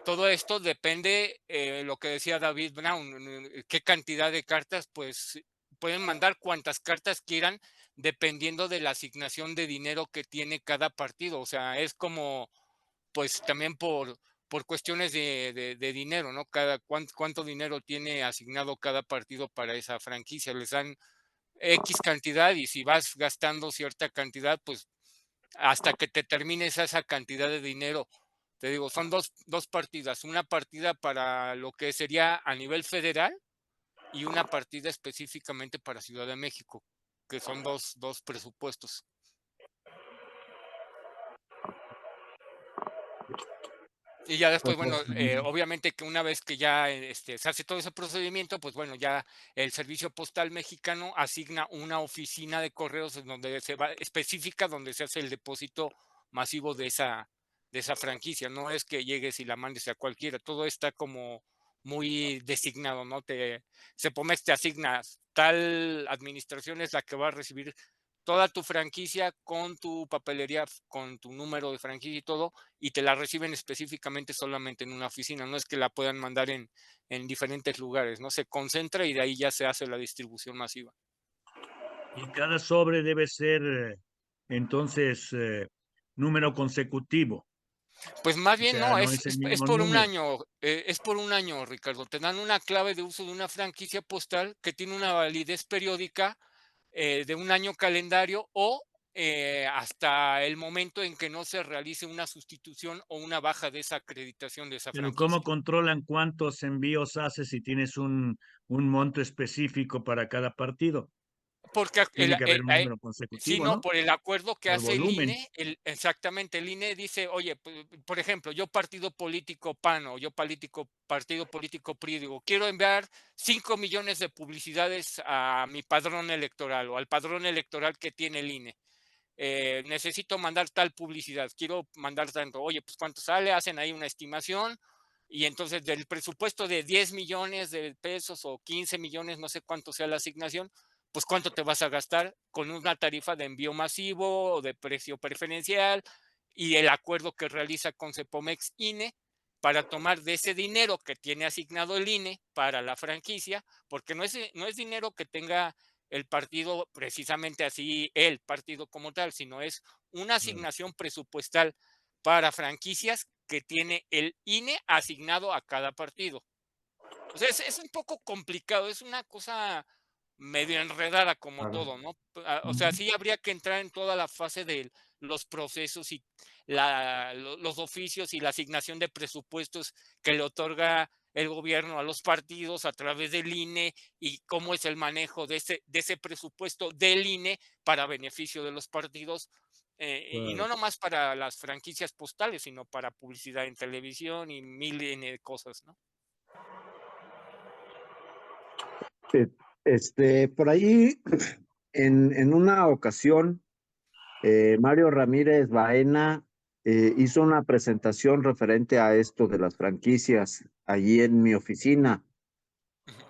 todo esto depende, lo que decía David Brown, qué cantidad de cartas, pues pueden mandar cuantas cartas quieran dependiendo de la asignación de dinero que tiene cada partido. O sea, es como, pues también por cuestiones de dinero, ¿no? Cuánto dinero tiene asignado cada partido para esa franquicia. Les dan X cantidad y si vas gastando cierta cantidad, pues hasta que te termines esa cantidad de dinero. Te digo, son dos partidas, una partida para lo que sería a nivel federal y una partida específicamente para Ciudad de México, que son dos presupuestos. Y ya después, bueno, obviamente que una vez que ya se hace todo ese procedimiento, pues bueno, ya el Servicio Postal Mexicano asigna una oficina de correos donde se va específica, donde se hace el depósito masivo de esa franquicia. No es que llegues y la mandes a cualquiera, todo está como muy designado, ¿no? CEPOMEX te asigna tal administración es la que va a recibir toda tu franquicia con tu papelería, con tu número de franquicia y todo, y te la reciben específicamente solamente en una oficina, no es que la puedan mandar en diferentes lugares, ¿no? Se concentra y de ahí ya se hace la distribución masiva. Y cada sobre debe ser, entonces, número consecutivo. Pues más O bien sea, no, no es el es mismo por un número. año, es por un año, Ricardo. Te dan una clave de uso de una franquicia postal que tiene una validez periódica de un año calendario o hasta el momento en que no se realice una sustitución o una baja de esa acreditación de esa Pero ¿cómo franquicia. controlan cuántos envíos haces si tienes un monto específico para cada partido? Porque Tiene que haber un número sí, consecutivo, no, ¿no? por el acuerdo que Por hace el volumen. INE, exactamente, el INE dice, oye, por ejemplo, yo partido político PAN o yo partido político PRI, digo, quiero enviar 5 millones de publicidades a mi padrón electoral o al padrón electoral que tiene el INE. Necesito mandar tal publicidad, quiero mandar tanto, oye, pues cuánto sale, hacen ahí una estimación y entonces del presupuesto de 10 millones de pesos o 15 millones, no sé cuánto sea la asignación, pues cuánto te vas a gastar con una tarifa de envío masivo o de precio preferencial y el acuerdo que realiza con CEPOMEX INE para tomar de ese dinero que tiene asignado el INE para la franquicia, porque no es dinero que tenga el partido precisamente así, el partido como tal, sino es una asignación presupuestal para franquicias que tiene el INE asignado a cada partido. O sea, es un poco complicado, es una cosa medio enredada como todo, ¿no? O sea, sí habría que entrar en toda la fase de los procesos y los oficios y la asignación de presupuestos que le otorga el gobierno a los partidos a través del INE y cómo es el manejo de ese presupuesto del INE para beneficio de los partidos. Y no nomás para las franquicias postales, sino para publicidad en televisión y mil de cosas, ¿no? Por ahí, en una ocasión, Mario Ramírez Baena hizo una presentación referente a esto de las franquicias allí en mi oficina.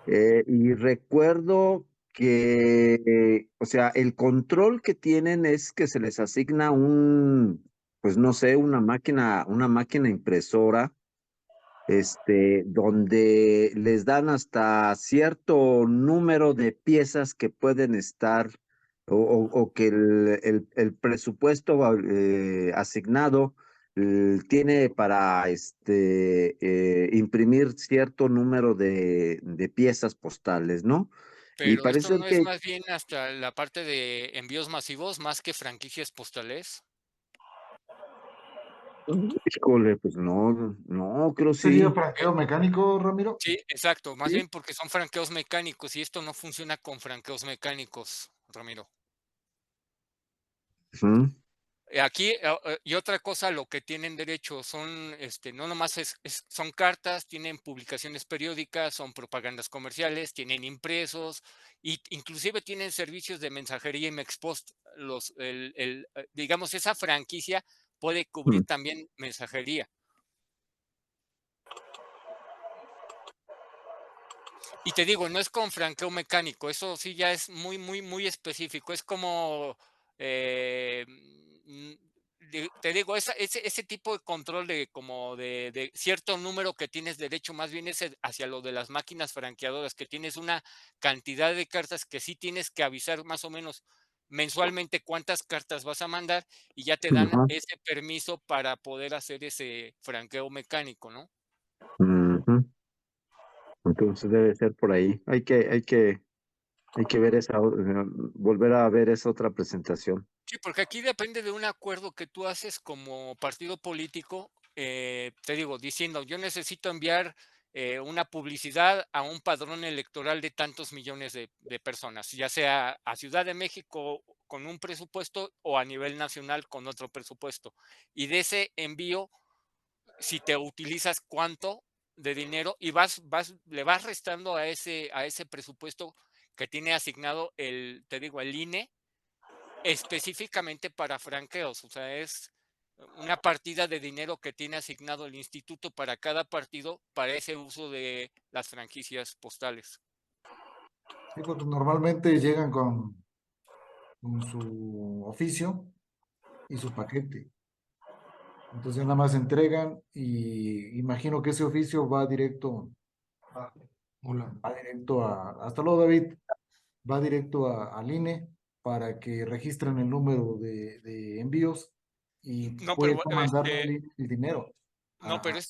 Y recuerdo que, o sea, el control que tienen es que se les asigna pues no sé, una máquina impresora, donde les dan hasta cierto número de piezas que pueden estar, o que el presupuesto asignado tiene para imprimir cierto número de piezas postales, ¿no? Y Pero parece esto ser no es que, más bien hasta la parte de envíos masivos más que franquicias postales. híjole, pues no, no, creo ¿Sería sí. franqueo mecánico, Ramiro? Sí, exacto, más Sí. bien porque son franqueos mecánicos y esto no funciona con franqueos mecánicos, Ramiro. Ujú. Aquí, y otra cosa, lo que tienen derecho son, no nomás son cartas, tienen publicaciones periódicas, son propagandas comerciales, tienen impresos, y inclusive tienen servicios de mensajería y Mexpost. Digamos, esa franquicia puede cubrir también mensajería. Y te digo, no es con franqueo mecánico, eso sí ya es muy, muy, muy específico. Es como, te digo, ese tipo de control de cierto número que tienes derecho, más bien es hacia lo de las máquinas franqueadoras, que tienes una cantidad de cartas que sí tienes que avisar más o menos mensualmente cuántas cartas vas a mandar y ya te dan Ajá. ese permiso para poder hacer ese franqueo mecánico, ¿no? Ujú. Entonces debe ser por ahí. Hay que ver volver a ver esa otra presentación. Sí, porque aquí depende de un acuerdo que tú haces como partido político, te digo, diciendo, yo necesito enviar una publicidad a un padrón electoral de tantos millones de personas, ya sea a Ciudad de México con un presupuesto o a nivel nacional con otro presupuesto. Y de ese envío, si te utilizas cuánto de dinero y le vas restando a ese presupuesto que tiene asignado te digo, el INE específicamente para franqueos, o sea, es una partida de dinero que tiene asignado el instituto para cada partido para ese uso de las franquicias postales. Sí, porque normalmente llegan con su oficio y su paquete. Entonces ya nada más entregan y imagino que ese oficio va directo, hola, va directo hasta luego David, va directo al INE para que registren el número de envíos y No, pero pueda mandarle al INE el dinero. no, pero es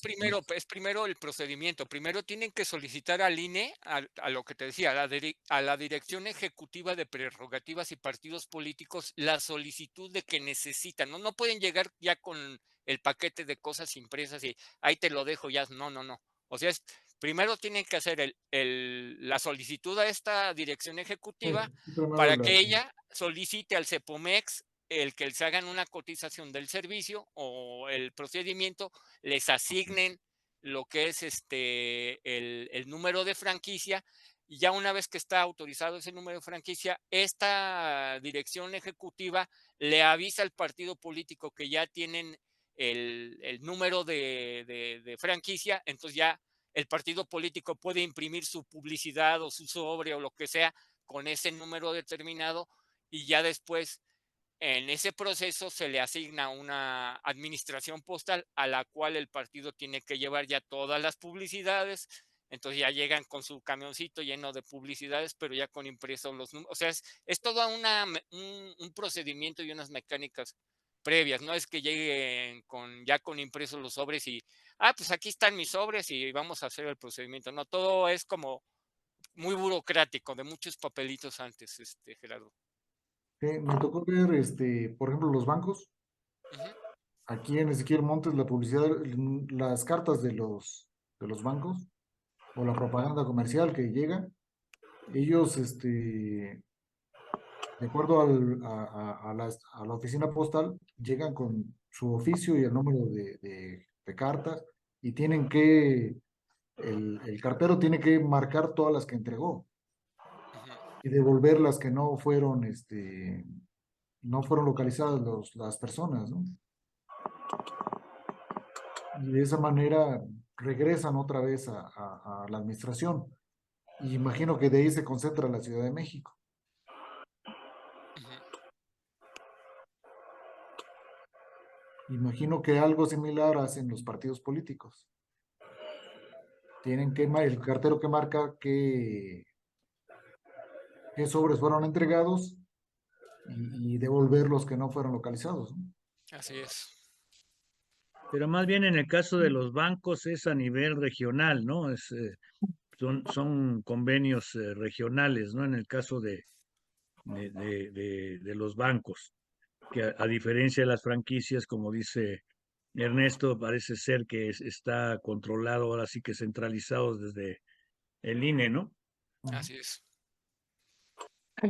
primero el procedimiento. Primero tienen que solicitar al INE, a lo que te decía, a la Dirección Ejecutiva de Prerrogativas y Partidos Políticos, la solicitud de que necesitan. No pueden llegar ya con el paquete de cosas impresas y ahí te lo dejo ya. No, no, no. O sea, primero tienen que hacer la solicitud a esta Dirección Ejecutiva Sí, primero para que ella solicite al CEPOMEX el que les hagan una cotización del servicio o el procedimiento, les asignen lo que es el número de franquicia, y ya una vez que está autorizado ese número de franquicia, esta dirección ejecutiva le avisa al partido político que ya tienen el número de franquicia, entonces ya el partido político puede imprimir su publicidad o su sobre o lo que sea con ese número determinado, y ya después en ese proceso se le asigna una administración postal a la cual el partido tiene que llevar ya todas las publicidades. Entonces ya llegan con su camioncito lleno de publicidades, pero ya con impresos los números. O sea, es todo un procedimiento y unas mecánicas previas. No es que lleguen ya con impresos los sobres y, pues aquí están mis sobres y vamos a hacer el procedimiento. No, todo es como muy burocrático, de muchos papelitos antes, Gerardo. me tocó ver, por ejemplo, los bancos. Ujú. Aquí en Ezequiel Montes, la publicidad, las cartas de los bancos o la propaganda comercial que llega, ellos, de acuerdo a la oficina postal, llegan con su oficio y el número de cartas y el cartero tiene que marcar todas las que entregó Ujú. y devolver las que no fueron localizadas las personas, ¿no? Y de esa manera regresan otra vez a la administración. Y imagino que de ahí se concentra la Ciudad de México. Ujú. Imagino que algo similar hacen los partidos políticos. Tienen que, el cartero que marca qué sobres fueron entregados y devolver los que no fueron localizados, ¿no? Así es. Pero más bien en el caso de los bancos es a nivel regional, ¿no? Son convenios regionales, ¿no? En el caso de los bancos, que a diferencia de las franquicias, como dice Ernesto, parece ser que está controlado, ahora sí que centralizado desde el INE, ¿no? Así es.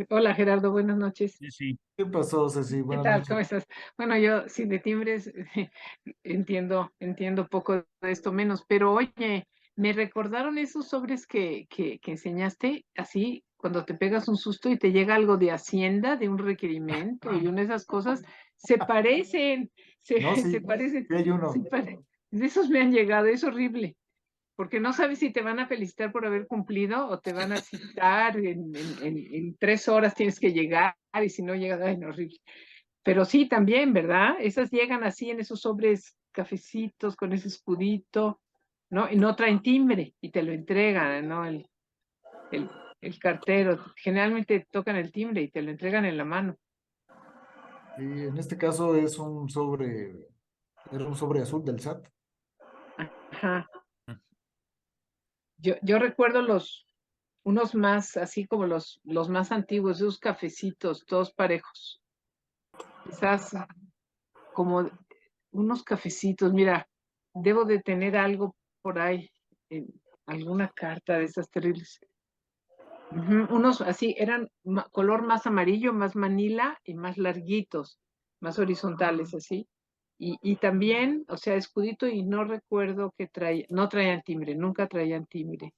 Hola Gerardo, buenas noches. Sí, sí. ¿Qué pasó, Ceci? ¿Qué Buenas tal? noches. ¿Cómo estás? Bueno, yo sí de timbres entiendo poco de esto menos, pero oye, me recordaron esos sobres que enseñaste, así, cuando te pegas un susto y te llega algo de Hacienda, de un requerimiento y una de esas cosas, se parecen, No, sí, se parecen, sí hay uno. de esos me han llegado, es horrible. Porque no sabes si te van a felicitar por haber cumplido o te van a citar en 3 horas tienes que llegar y si no llegas, ay, no, horrible. Pero sí, también, ¿verdad? Esas llegan así en esos sobres cafecitos con ese escudito, ¿no? Y no traen timbre y te lo entregan, ¿no? El, el cartero. Generalmente tocan el timbre y te lo entregan en la mano. Y en este caso es era un sobre azul del SAT. Ajá. Yo recuerdo unos más, así como los más antiguos, esos cafecitos, todos parejos. Quizás como unos cafecitos, mira, debo de tener algo por ahí, alguna carta de esas terribles. Unos así, eran color más amarillo, más manila y más larguitos, más horizontales así. Y también, o sea, escudito y no recuerdo que no traían timbre, nunca traían timbre.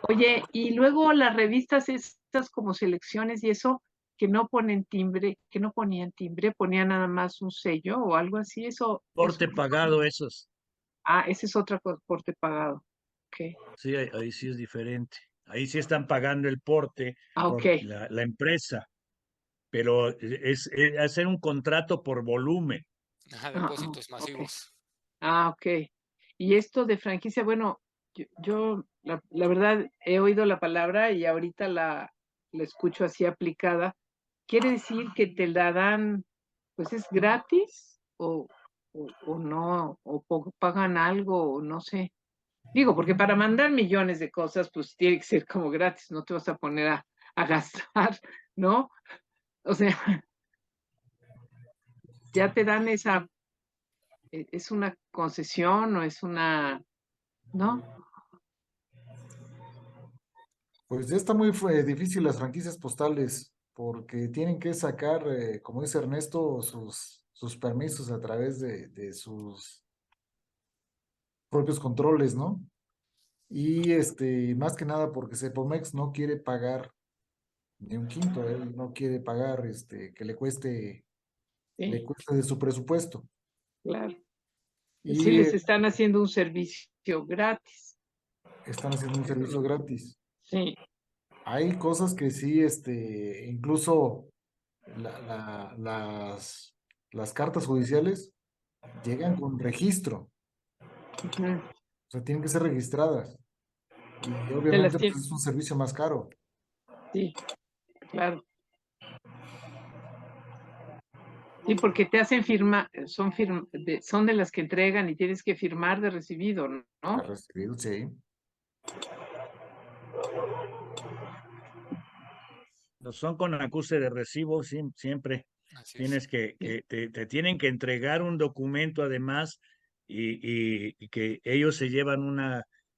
Oye, y luego las revistas estas como selecciones y eso, que no ponen timbre, que no ponían timbre, ponían nada más un sello o algo así, Porte pagado esos. ese es otra cosa, porte pagado. Ok. Sí, ahí sí es diferente. Ahí sí están pagando el porte Ok. la empresa, pero es hacer un contrato por volumen. Ajá, Ah, depósitos ok. masivos. Ok. Y esto de franquicia, bueno, la verdad he oído la palabra y ahorita la escucho así aplicada. ¿Quiere decir que te la dan, pues es gratis o no, pagan algo o no sé? Digo, porque para mandar millones de cosas, pues tiene que ser como gratis, no te vas a poner a gastar, ¿no? O sea, ya te dan es una concesión o es ¿no? Pues ya está muy difícil las franquicias postales porque tienen que sacar, como dice Ernesto, sus permisos a través de sus propios controles, ¿no? Y más que nada porque Cepomex no quiere pagar ni un quinto, él no quiere pagar que le cueste Sí, de su presupuesto. claro. Sí, Y les están haciendo un servicio gratis. están haciendo un servicio gratis. Sí. Hay cosas que sí, incluso las cartas judiciales llegan con registro, Ujú. o sea, tienen que ser registradas. Y Te las obviamente pues, tienen. es un servicio más caro. Sí, claro. Sí, porque te hacen son de las que entregan y tienes que firmar de recibido, Ha ¿no? recibido, sí. Son con acuse de recibo siempre. Así es. Tienes que te tienen que entregar un documento además y que ellos se llevan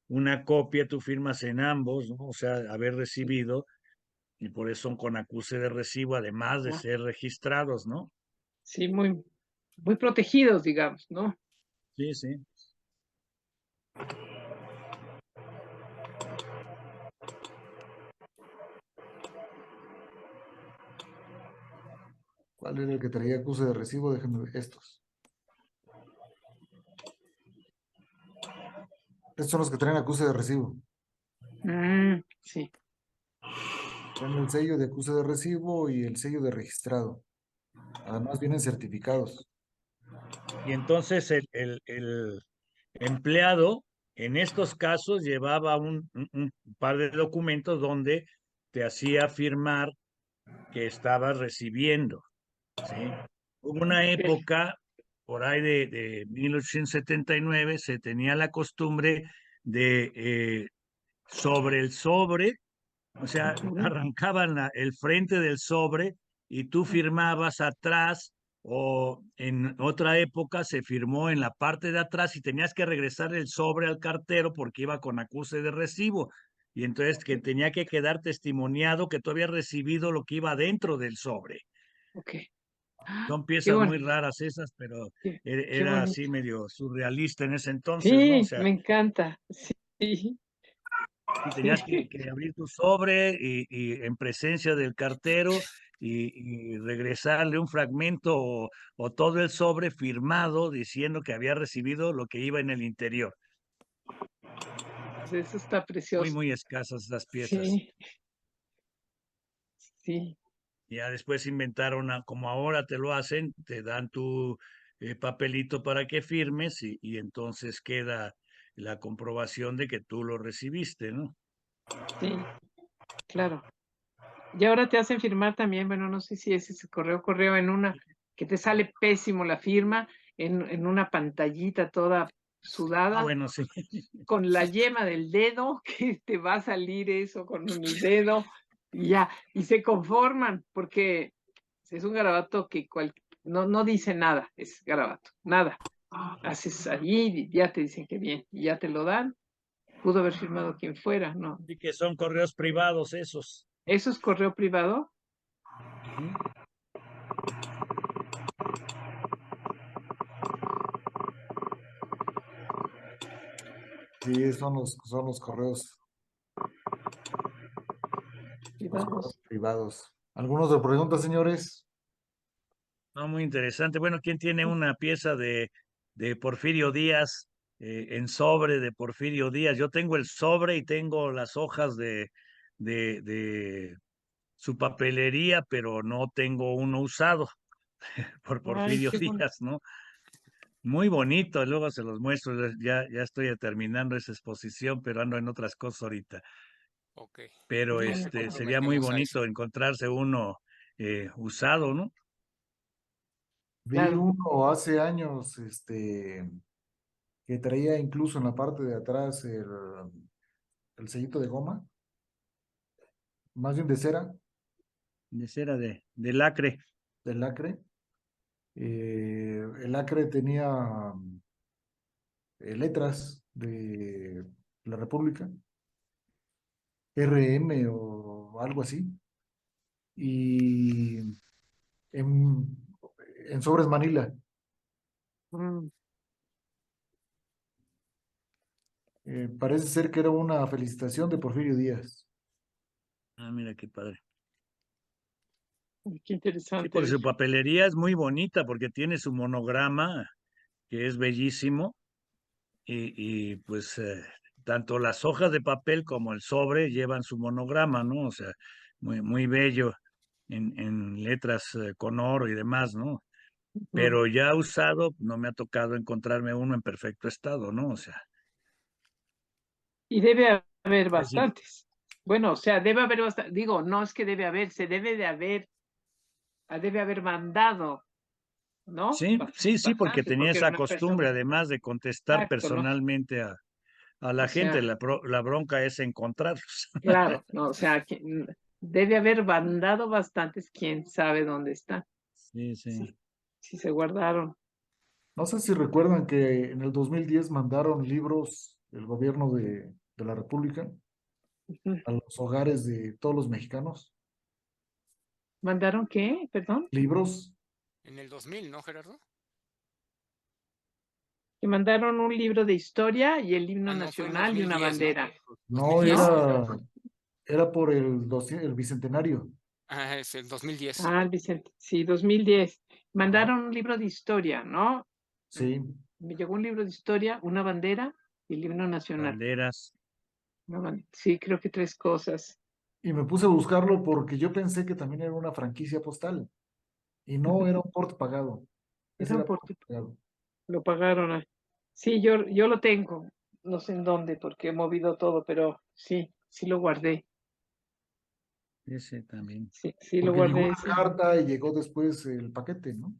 una copia, tú firmas en ambos, ¿no? O sea, haber recibido, y por eso son con acuse de recibo, además de Ah, ser registrados, ¿no? sí, muy protegidos, digamos, ¿no? Sí, sí. ¿Cuál era el que traía acuse de recibo? Déjenme ver estos. Estos son los que traen acuse de recibo. Sí. Tienen el sello de acuse de recibo y el sello de registrado. Además vienen certificados. Y entonces el empleado en estos casos llevaba un par de documentos donde te hacía firmar que estabas recibiendo, ¿sí? Hubo una época, por ahí de 1879, se tenía la costumbre de sobre el sobre, o sea, arrancaban el frente del sobre y tú firmabas atrás, o en otra época se firmó en la parte de atrás y tenías que regresar el sobre al cartero porque iba con acuse de recibo. Y entonces que tenía que quedar testimoniado que tú habías recibido lo que iba dentro del sobre. Ok. Son Qué piezas muy bonito. raras esas, pero Qué era así bonito. medio surrealista en ese entonces, ¿no? O Sí, sea, me encanta. Sí. y tenías que abrir tu sobre y en presencia del cartero y regresarle un fragmento o todo el sobre firmado diciendo que había recibido lo que iba en el interior. Eso está Muy, precioso. muy escasas las piezas. Sí, sí. Ya después inventaron, como ahora te lo hacen, te dan tu papelito para que firmes y entonces queda la comprobación de que tú lo recibiste, ¿no? Sí, claro. Y ahora te hacen firmar también, bueno, no sé si ese es correo en una, que te sale pésimo la firma, en una pantallita toda sudada, Bueno, sí. con la yema del dedo, que te va a salir eso con el dedo, y ya, y se conforman, porque es un garabato que no dice nada, es garabato, nada. Haces allí, y ya te dicen que bien, y ya te lo dan. Pudo haber firmado quien fuera, ¿no? Y que son correos privados esos. ¿Eso es correo privado? Ujú. Sí, son los correos Privados. privados. ¿Algunos de preguntas, señores? No, muy interesante. Bueno, ¿quién tiene una pieza de Porfirio Díaz en sobre de Porfirio Díaz? Yo tengo el sobre y tengo las hojas de su papelería, pero no tengo uno usado por Ay, Porfirio qué bonito. Díaz, ¿no? Muy bonito, luego se los muestro. Ya estoy terminando esa exposición, pero ando en otras cosas ahorita. Ok. Pero Ya nos sería muy comprometemos a eso. bonito encontrarse uno usado, ¿no? Vi Claro. uno hace años, que traía incluso en la parte de atrás el sellito de goma, más bien de cera, De cera de lacre. del lacre. El lacre tenía letras de la República, RM o algo así, y en, en sobres Manila. Mm, Parece ser que era una felicitación de Porfirio Díaz. Ah, mira qué padre. qué Sí, interesante. porque su papelería es muy bonita porque tiene su monograma, que es bellísimo, y pues tanto las hojas de papel como el sobre llevan su monograma, ¿no? O sea, muy, muy bello en letras con oro y demás, ¿no? Mm. Pero ya usado, no me ha tocado encontrarme uno en perfecto estado, ¿no? O sea, Y debe haber es decir, bastantes. Bueno, o sea, debe haber bastantes. Digo, no es que debe haber, debe haber mandado, ¿no? sí, porque Bastantes, tenía porque era esa una persona. costumbre, además de contestar Exacto, ¿no? personalmente a O la gente, sea, la bronca es encontrarlos. claro, no, o sea, debe haber mandado bastantes, quién sabe dónde están, Sí, si, sí. si se guardaron. No sé si recuerdan que en el 2010 mandaron libros el gobierno de la República Ujú. a los hogares de todos los mexicanos. ¿Mandaron qué? Perdón. Libros, En el 2000, ¿no, Gerardo? Que mandaron un libro de historia y el himno Ah, no, fue en nacional y una 2010, ¿no? bandera, no 2010. ¿no? era por el bicentenario. Ah, es el 2010. Ah, Vicente, sí, 2010. Ajá, Mandaron un libro de historia, ¿no? sí. Me llegó un libro de historia, una bandera y el himno nacional. Banderas. Sí, creo que 3 cosas. Y me puse a buscarlo porque yo pensé que también era una franquicia postal. Y no era un porte pagado. Ese Era era un porte pagado. Lo pagaron. Sí, yo lo tengo. No sé en dónde porque he movido todo, pero sí, sí lo guardé. Ese también. Sí lo Porque llegó guardé una ese. carta y llegó después el paquete, ¿no? O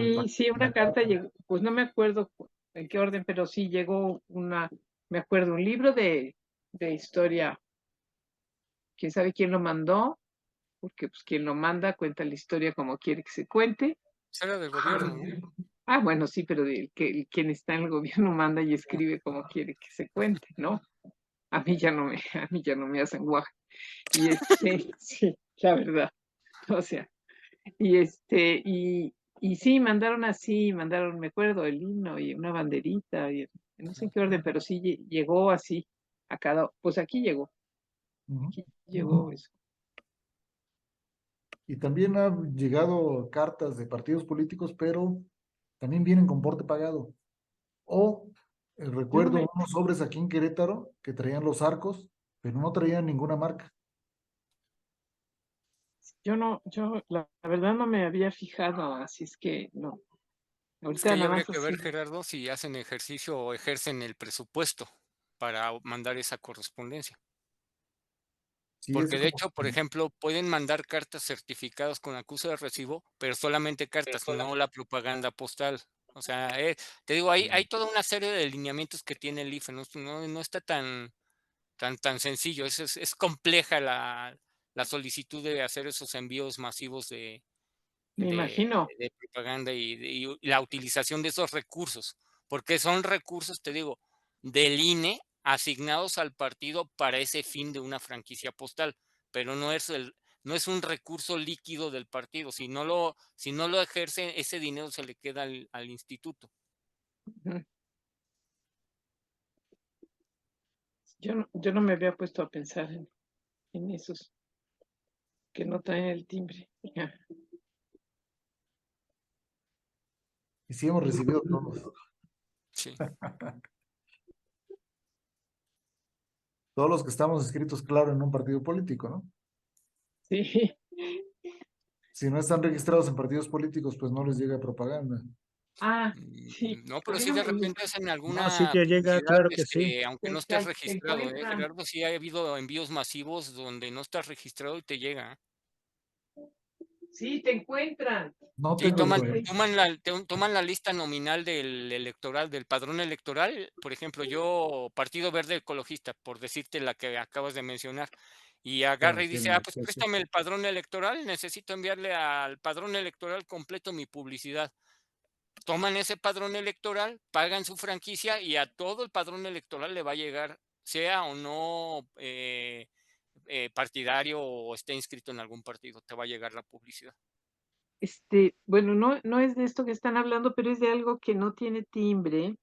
el Sí, paquete, sí, la una carta carta. llegó, pues no me acuerdo en qué orden, pero sí llegó me acuerdo, un libro de historia. ¿Quién sabe quién lo mandó? Porque pues quien lo manda cuenta la historia como quiere que se cuente. Será del gobierno, ¿no? Ah, bueno, sí, pero quien está en el gobierno manda y escribe como quiere que se cuente, ¿no? A mí ya no me, a mí ya no me hacen guaje. Y sí, la verdad. O sea, y sí, mandaron, me acuerdo, el himno y una banderita, y no sé en qué orden, pero sí llegó así pues aquí Ujú. llegó eso. Y también han llegado cartas de partidos políticos, pero también vienen con porte pagado. O Yo no recuerdo me, unos sobres aquí en Querétaro que traían los arcos, pero no traían ninguna marca. yo la verdad no me había fijado, así es que no. Es Ahorita que ahí nada habría más que así. ver, Gerardo, si hacen ejercicio o ejercen el presupuesto para mandar esa correspondencia. Sí, es Porque de de como. hecho, por ejemplo, pueden mandar cartas certificadas con acuse de recibo, pero solamente cartas, no la propaganda postal. O sea, te digo, hay toda una serie de lineamientos que tiene el IFE, no está tan sencillo, es compleja la solicitud de hacer esos envíos masivos Me imagino. de propaganda y la utilización de esos recursos, porque son recursos, te digo, del INE asignados al partido para ese fin de una franquicia postal, pero no es un recurso líquido del partido. Si no lo ejerce, ese dinero se le queda al instituto. Ujú. Yo no me había puesto a pensar en esos que no traen el timbre. Ya. Y sí hemos recibido todos. Sí. Todos los que estamos inscritos, claro, en un partido político, ¿no? Sí. Si no están registrados en partidos políticos, pues no les llega propaganda. Ah, sí. No, pero A mí sí no de me repente llega. hacen No, sí alguna te llega, publicidad, claro que sí. aunque no estés Te registrado, encuentran. Gerardo, sí ha habido envíos masivos donde no estás registrado y te llega. Sí, te encuentran. No Sí, tengo yo, toman la lista nominal del electoral, del padrón electoral. Por ejemplo, yo, Partido Verde Ecologista, por decirte la que acabas de mencionar, y agarra Claro, y dice, tienen pues acceso. préstame el padrón electoral, necesito enviarle al padrón electoral completo mi publicidad. Toman ese padrón electoral, pagan su franquicia y a todo el padrón electoral le va a llegar, sea o no partidario o esté inscrito en algún partido, te va a llegar la publicidad. Bueno, no es de esto que están hablando, pero es de algo que no tiene timbre.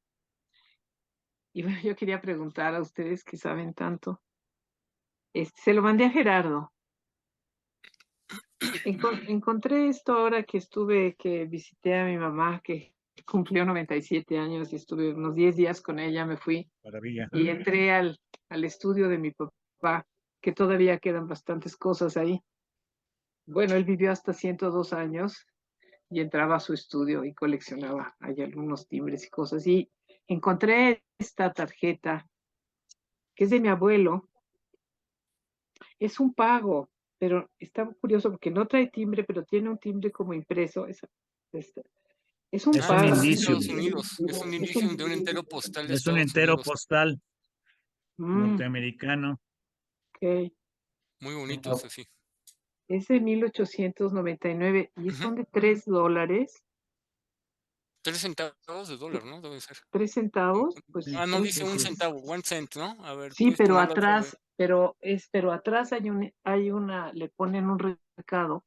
Y bueno, yo quería preguntar a ustedes que saben tanto. Se lo mandé a Gerardo. Encontré esto ahora que visité a mi mamá, que cumplió 97 años y estuve unos 10 días con ella, me fui Maravilla. y entré al estudio de mi papá, que todavía quedan bastantes cosas ahí. Bueno, él vivió hasta 102 años y entraba a su estudio y coleccionaba ahí algunos timbres y cosas. Y encontré esta tarjeta, que es de mi abuelo. Es un pago, pero está curioso porque no trae timbre, pero tiene un timbre como impreso. Esta- Es un Es Es un de pago. los indicium. Estados Unidos, es un Es indicio de un entero postal de Es un Estados entero Unidos. postal mm, norteamericano. ok. Muy bonito, eso sí. Es de 1899 y Ujú. son de $3. 3 centavos de dólar, ¿no? Debe ser. 3 centavos, pues Sí, No es, dice sí, un sí. centavo, 1 cent, ¿no? A ver, sí, puedes pero tomarlo otra vez. atrás, pero atrás le ponen un recado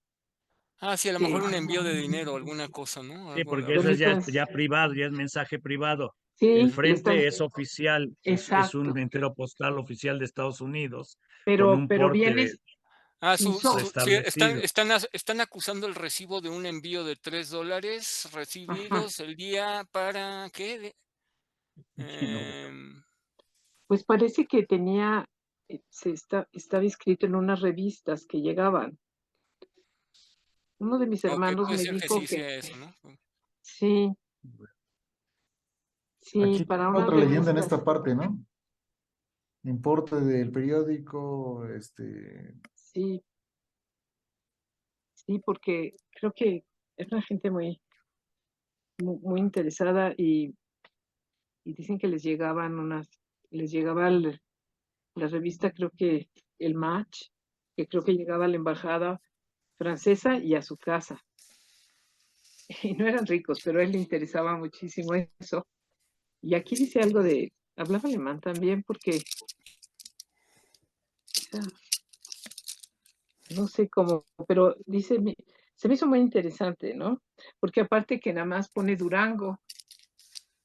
Sí, a lo que mejor un envío de dinero, alguna cosa, ¿no? Sí, Algo, porque eso es permítanme, ya privado, ya es mensaje privado. El sí, le están, frente es oficial, es un exacto, entero postal oficial de Estados Unidos con pero, un pero viene porte sin Sí, preestablecido. están acusando el recibo de un envío de $3 ajá, recibidos el día para, ¿qué? Sí, no. Em, pues parece que tenía estaba escrito en unas revistas que llegaban. Uno de mis Ok, hermanos puede me ser que dijo sí que sea eso, ¿no? sí, sí, Aquí para otra unas leyenda en revistas. esta parte, ¿no? Importe del periódico, Sí, sí, porque creo que es una gente muy interesada y dicen que les llegaba la revista, creo que el Match, que creo que llegaba a la embajada francesa y a su casa. Y no eran ricos, pero a él le interesaba muchísimo eso. Y aquí dice algo hablaba alemán también, porque no sé cómo, pero dice, se me hizo muy interesante, ¿no? Porque aparte que nada más pone Durango,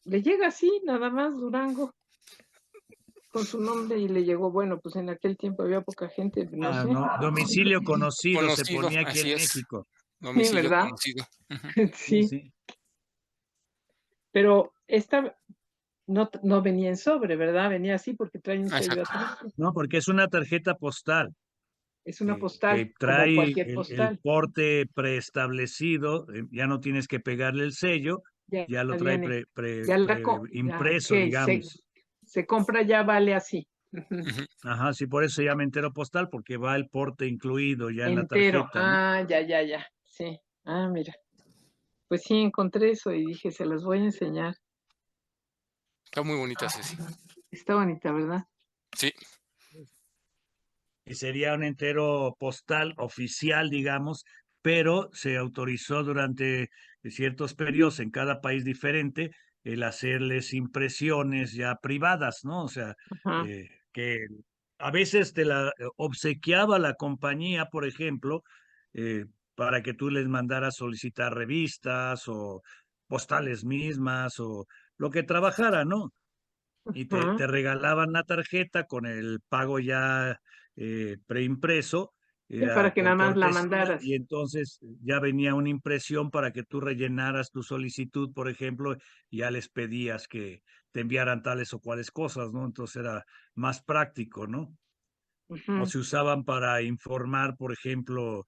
le llega así, nada más Durango, con su nombre y le llegó, bueno, pues en aquel tiempo había poca gente, no Ah, sé. no, domicilio conocido se Conocido, ponía aquí así en es. México. Sí, Domicilio ¿verdad? conocido. Ujú. Sí, Sí, sí. pero esta no venía en sobre, ¿verdad? Venía así porque trae un sello Exacto. atrás. No, porque es una tarjeta postal Es una que postal, como trae cualquier el postal. porte preestablecido, ya no tienes que pegarle el sello, Ya ya lo trae viene, ya, impreso, ok, digamos. se compra, ya vale así. Ujú. Ujú. Ajá, sí, por eso se llama entero postal, porque va el porte incluido ya en la Entero. tarjeta, ¿no? Ah, ya. Sí. Ah, mira. Pues sí, encontré eso y dije, se los voy a enseñar. Está muy bonita, Ceci. Está bonita, ¿verdad? Sí. Y sería un entero postal oficial, digamos, pero se autorizó durante ciertos periodos en cada país diferente el hacerles impresiones ya privadas, ¿no? O sea, Ajá. que a veces te la obsequiaba la compañía, por ejemplo, para que tú les mandaras solicitar revistas o postales mismas o lo que trabajara, ¿no? Y Ajá. te regalaban la tarjeta con el pago ya preimpreso Sí, para que por nada más la cortesía mandaras. y entonces ya venía una impresión para que tú rellenaras tu solicitud, por ejemplo, y ya les pedías que te enviaran tales o cuales cosas, ¿no? Entonces era más práctico, ¿no? O Ujú. se usaban para informar, por ejemplo,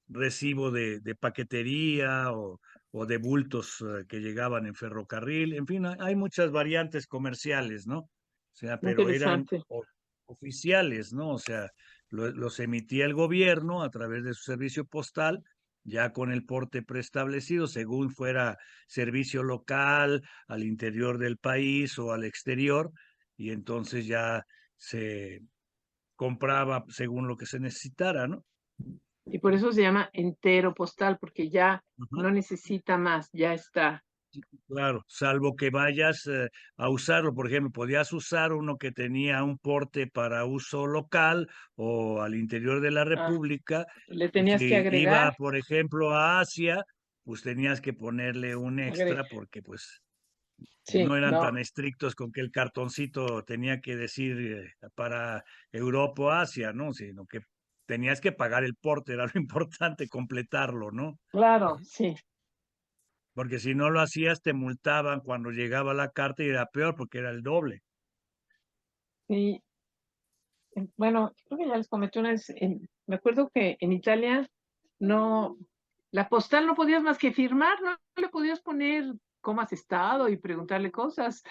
recibo de paquetería o de bultos que llegaban en ferrocarril. En fin, hay muchas variantes comerciales, ¿no? O sea, pero eran Interesante. oficiales, ¿no? O sea, los emitía el gobierno a través de su servicio postal, ya con el porte preestablecido, según fuera servicio local, al interior del país o al exterior, y entonces ya se compraba según lo que se necesitara, ¿no? Y por eso se llama entero postal, porque ya Ajá, no necesita más, ya está. claro, salvo que vayas a usarlo, por ejemplo, podías usar uno que tenía un porte para uso local o al interior de la Ah, República, le y tenías que si agregar, iba, por ejemplo, a Asia, pues tenías que ponerle un extra agregar. porque pues Sí, no eran no, tan estrictos con que el cartoncito tenía que decir para Europa o Asia, ¿no? Sino que tenías que pagar el porte, era lo importante, completarlo, ¿no? claro, Ujú. sí. Porque si no lo hacías, te multaban cuando llegaba la carta y era peor porque era el doble. Sí, bueno, creo que ya les comenté una vez, me acuerdo que en Italia no, la postal no podías más que firmar, no le podías poner cómo has estado y preguntarle cosas.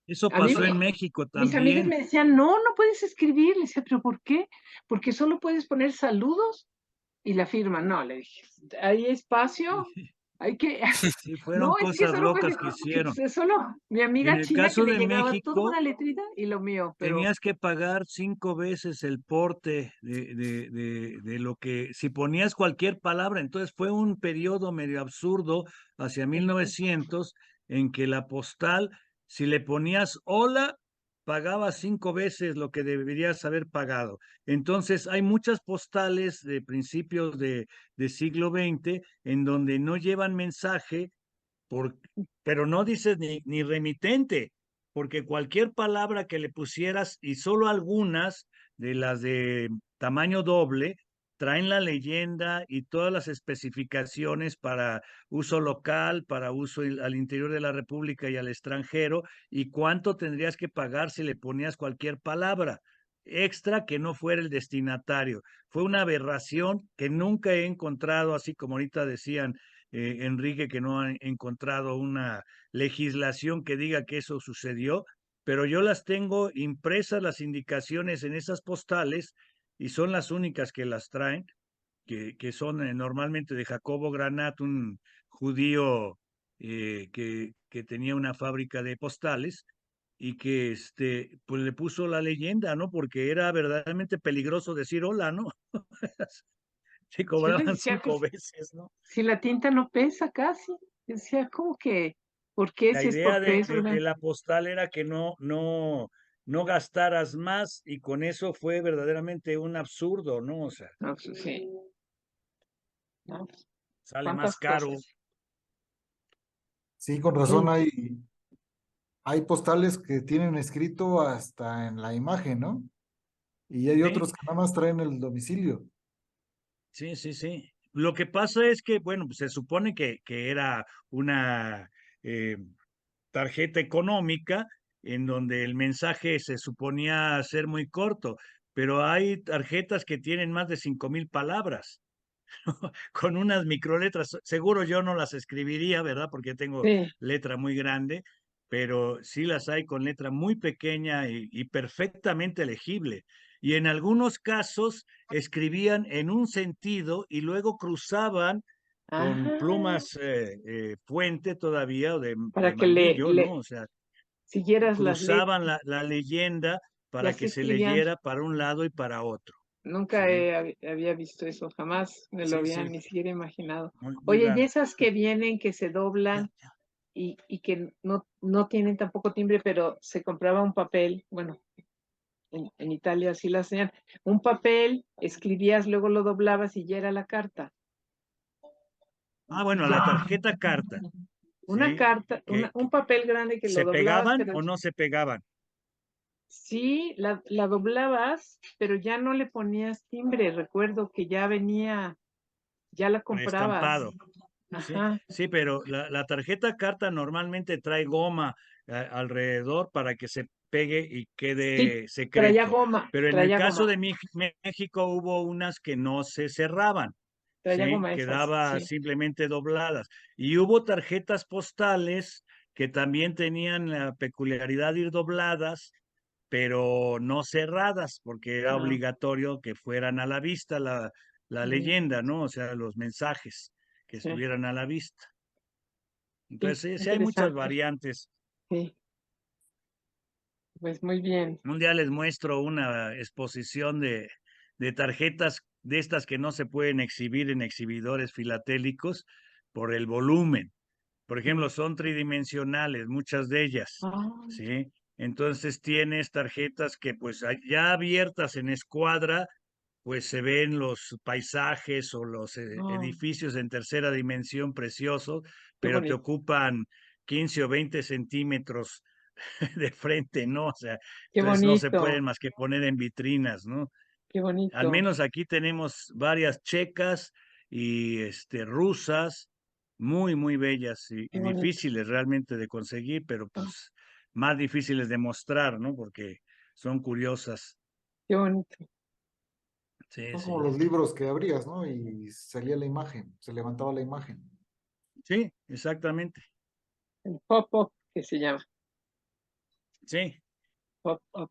Eso A mí, pasó en México mis amigas también. me decían, no puedes escribir. Le decía, ¿pero por qué? Porque solo puedes poner saludos y la firma. No, le dije, hay espacio, hay que, Sí, fueron no, es que cosas solo locas puede, que hicieron. solo mi En amiga el china que caso le de llegaba toda México, una letrita y lo mío, pero, tenías que pagar 5 veces el porte de lo que, si ponías cualquier palabra, entonces fue un periodo medio absurdo hacia 1900 en que la postal, si le ponías hola, pagaba 5 veces lo que deberías haber pagado. Entonces hay muchas postales de principios de siglo XX en donde no llevan mensaje por, pero no dices ni remitente, porque cualquier palabra que le pusieras, y solo algunas de las de tamaño doble, traen la leyenda y todas las especificaciones para uso local, para uso al interior de la República y al extranjero, y cuánto tendrías que pagar si le ponías cualquier palabra. extra que no fuera el destinatario. Fue una aberración que nunca he encontrado, así como ahorita decían Enrique, que no han encontrado una legislación que diga que eso sucedió, pero yo las tengo impresas las indicaciones en esas postales y son las únicas que las traen, que son normalmente de Jacobo Granat, un judío que tenía una fábrica de postales y que pues le puso la leyenda, ¿no? Porque era verdaderamente peligroso decir hola, ¿no? Se Yo les cobraban decía que 5 veces, ¿no? si la tinta no pesa casi, decía, ¿cómo que? ¿Por qué? La Si es por idea peso, de la postal era que no gastaras más y con eso fue verdaderamente un absurdo, ¿no? O sea, no, pues, sí. No, pues, sale más ¿cuántas caro. cosas? Sí, con razón Sí. hay postales que tienen escrito hasta en la imagen, ¿no? Y hay Sí, otros que nada más traen el domicilio. sí, sí, sí. Lo que pasa es que, bueno, pues se supone que era una tarjeta económica en donde el mensaje se suponía ser muy corto, pero hay tarjetas que tienen más de 5,000 palabras con unas microletras. Seguro yo no las escribiría, ¿verdad? Porque tengo Sí. letra muy grande, pero sí las hay con letra muy pequeña y perfectamente legible. Y en algunos casos escribían en un sentido y luego cruzaban con Ajá. plumas fuente todavía o Para de que manguillo, ¿no? O sea, siguieras las letras. cruzaban la leyenda Y para así que se escribían. leyera para un lado y para otro. Nunca Sí, había visto eso, jamás me lo sí, había sí, ni siquiera imaginado. muy, muy Oye, y raro. esas que vienen, que se Ya, doblan ya. y que no tienen tampoco timbre, pero se compraba un papel, bueno, en Italia así la hacían, un papel, escribías, luego lo doblabas y ya era la carta. Ah, bueno, la Ya, tarjeta carta, una ¿sí? carta, un papel grande que lo ¿Se doblabas, pegaban pero o no se pegaban? sí, la doblabas, pero ya no le ponías timbre. Recuerdo que ya venía, ya la comprabas. Preestampado. Sí, Ajá. sí, pero la tarjeta carta normalmente trae goma alrededor para que se pegue y Sí, quede secreto. Pero en el traía caso goma, de México hubo unas que no se cerraban, traía ¿sí? goma esas, Quedaba sí. simplemente dobladas. Y hubo tarjetas postales que también tenían la peculiaridad de ir dobladas, pero no cerradas, porque era Ah, obligatorio que fueran a la vista la mm, leyenda, ¿no? O sea, los mensajes que sí, estuvieran a la vista. qué Entonces, sí, sí hay muchas interesante. variantes. Sí, pues muy bien. Un día les muestro una exposición de tarjetas de estas que no se pueden exhibir en exhibidores filatélicos por el volumen. Por ejemplo, son tridimensionales, muchas de ellas, Ah, ¿sí? Entonces tienes tarjetas que pues ya abiertas en escuadra, pues se ven los paisajes o los ah, edificios en tercera dimensión preciosos, qué pero te bonito, ocupan 15 o 20 centímetros de frente, ¿no? O sea, qué entonces no se pueden bonito, más que poner en vitrinas, ¿no? qué Al bonito, menos aquí tenemos varias checas y rusas, muy, muy bellas y qué bonito. difíciles realmente de conseguir, pero Ah, pues más difíciles de mostrar, ¿no? Porque son curiosas. qué bonito. Sí, Son como sí. los libros que abrías, ¿no? Y salía la imagen, se levantaba la imagen. Sí, exactamente. El pop-up, que se llama, Sí. pop-up.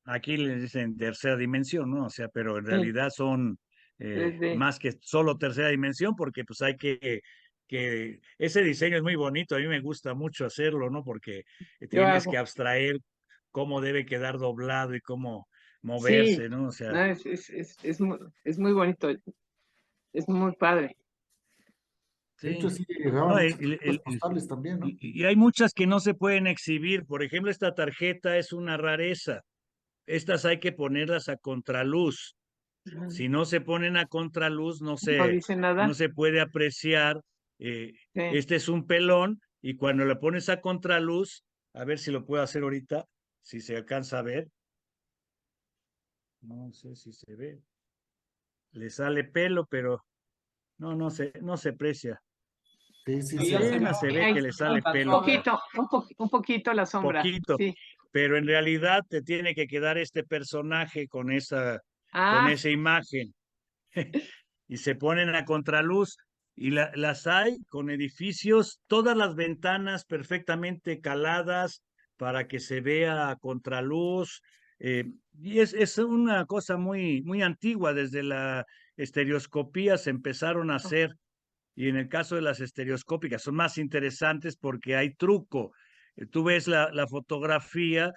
Aquí les dicen tercera dimensión, ¿no? O sea, pero en Sí, realidad son 3D. más que solo tercera dimensión, porque pues hay que ese diseño es muy bonito, a mí me gusta mucho hacerlo, ¿no? Porque Yo tienes que hago. abstraer cómo debe quedar doblado y cómo Sí, moverse, ¿no? O sea, no, es muy bonito, es muy padre. De hecho, sí. sí llegaban No, muchas tarjetas postales también, ¿no? y hay muchas que no se pueden exhibir. Por ejemplo, esta tarjeta es una rareza. Estas hay que ponerlas a contraluz. Si no se ponen a contraluz, No dice no nada. se puede apreciar. Sí. Este es un pelón y cuando le pones a contraluz, a ver si lo puedo hacer ahorita, si se alcanza a ver. No sé si se ve. Le sale pelo, pero no se aprecia. Sí, sí, Ahí ya se ve, Apenas se ve ahí que se le ve la sale Un pelo. alcanzó a ver. poquito, un poquito la sombra. Poquito. Sí, pero en realidad te tiene que quedar este personaje con esa Ah, imagen y se ponen a contraluz y las hay con edificios, todas las ventanas perfectamente caladas para que se vea a contraluz. Y es una cosa muy, muy antigua, desde la estereoscopía se empezaron a hacer, y en el caso de las estereoscópicas son más interesantes porque hay truco. Tú ves la fotografía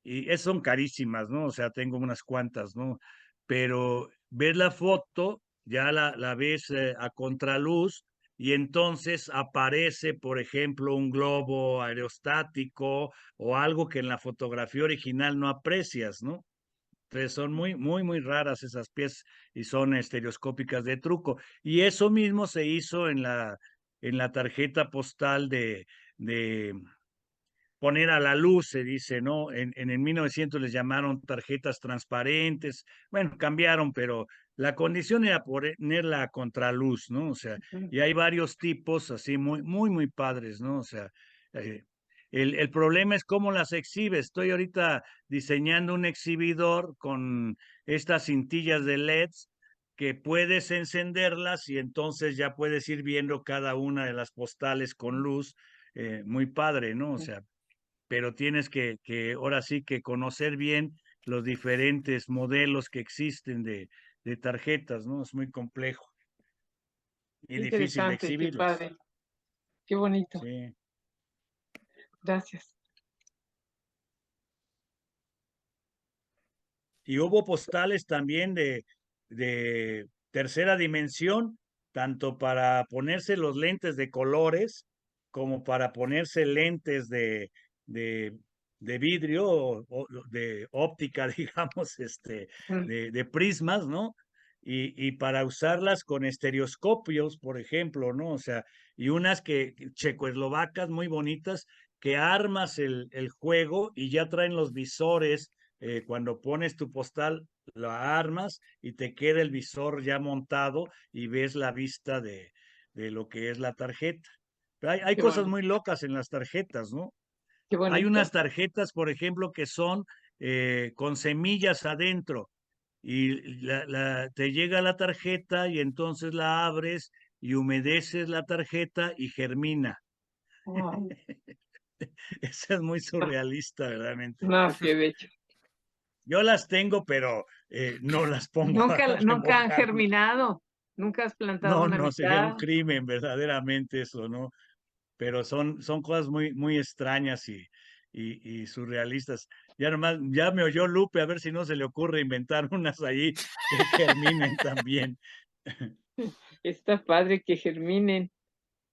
y son carísimas, ¿no? O sea, tengo unas cuantas, ¿no? Pero ves la foto, ya la ves a contraluz y entonces aparece, por ejemplo, un globo aerostático o algo que en la fotografía original no aprecias, ¿no? Entonces son muy, muy, muy raras esas piezas y son estereoscópicas de truco. Y eso mismo se hizo en la tarjeta postal de poner a la luz, se dice, ¿no? En el 1900 les llamaron tarjetas transparentes. Bueno, cambiaron, pero la condición era ponerla a contraluz, ¿no? O sea, y hay varios tipos así muy, muy, muy padres, ¿no? O sea, eh, el problema es cómo las exhibes. Estoy ahorita diseñando un exhibidor con estas cintillas de LEDs que puedes encenderlas y entonces ya puedes ir viendo cada una de las postales con luz. Muy padre, ¿no? O sea, pero tienes que ahora sí que conocer bien los diferentes modelos que existen de tarjetas, ¿no? Es muy complejo y qué difícil de interesante, qué exhibirlas. padre, qué bonito. Sí. Gracias. Y hubo postales también de tercera dimensión, tanto para ponerse los lentes de colores como para ponerse lentes de, de vidrio o de óptica, digamos, Mm. de prismas, ¿no? Y para usarlas con estereoscopios, por ejemplo, ¿no? O sea, y unas checoslovacas muy bonitas que armas el juego y ya traen los visores. Cuando pones tu postal, la armas y te queda el visor ya montado y ves la vista de lo que es la tarjeta. Pero hay Qué cosas bonito, muy locas en las tarjetas, ¿no? qué Hay bonito. unas tarjetas, por ejemplo, que son con semillas adentro y te llega la tarjeta y entonces la abres y humedeces la tarjeta y germina. Wow. Eso es muy surrealista, verdaderamente. No, qué bello. Yo las tengo, pero no las pongo a Nunca han remojar. germinado. Nunca has plantado No, una no, sería un mitad. crimen, verdaderamente eso, ¿no? Pero son cosas muy, muy extrañas y surrealistas. Ya nomás, ya me oyó Lupe, a ver si no se le ocurre inventar unas ahí que germinen también. Está padre que germinen.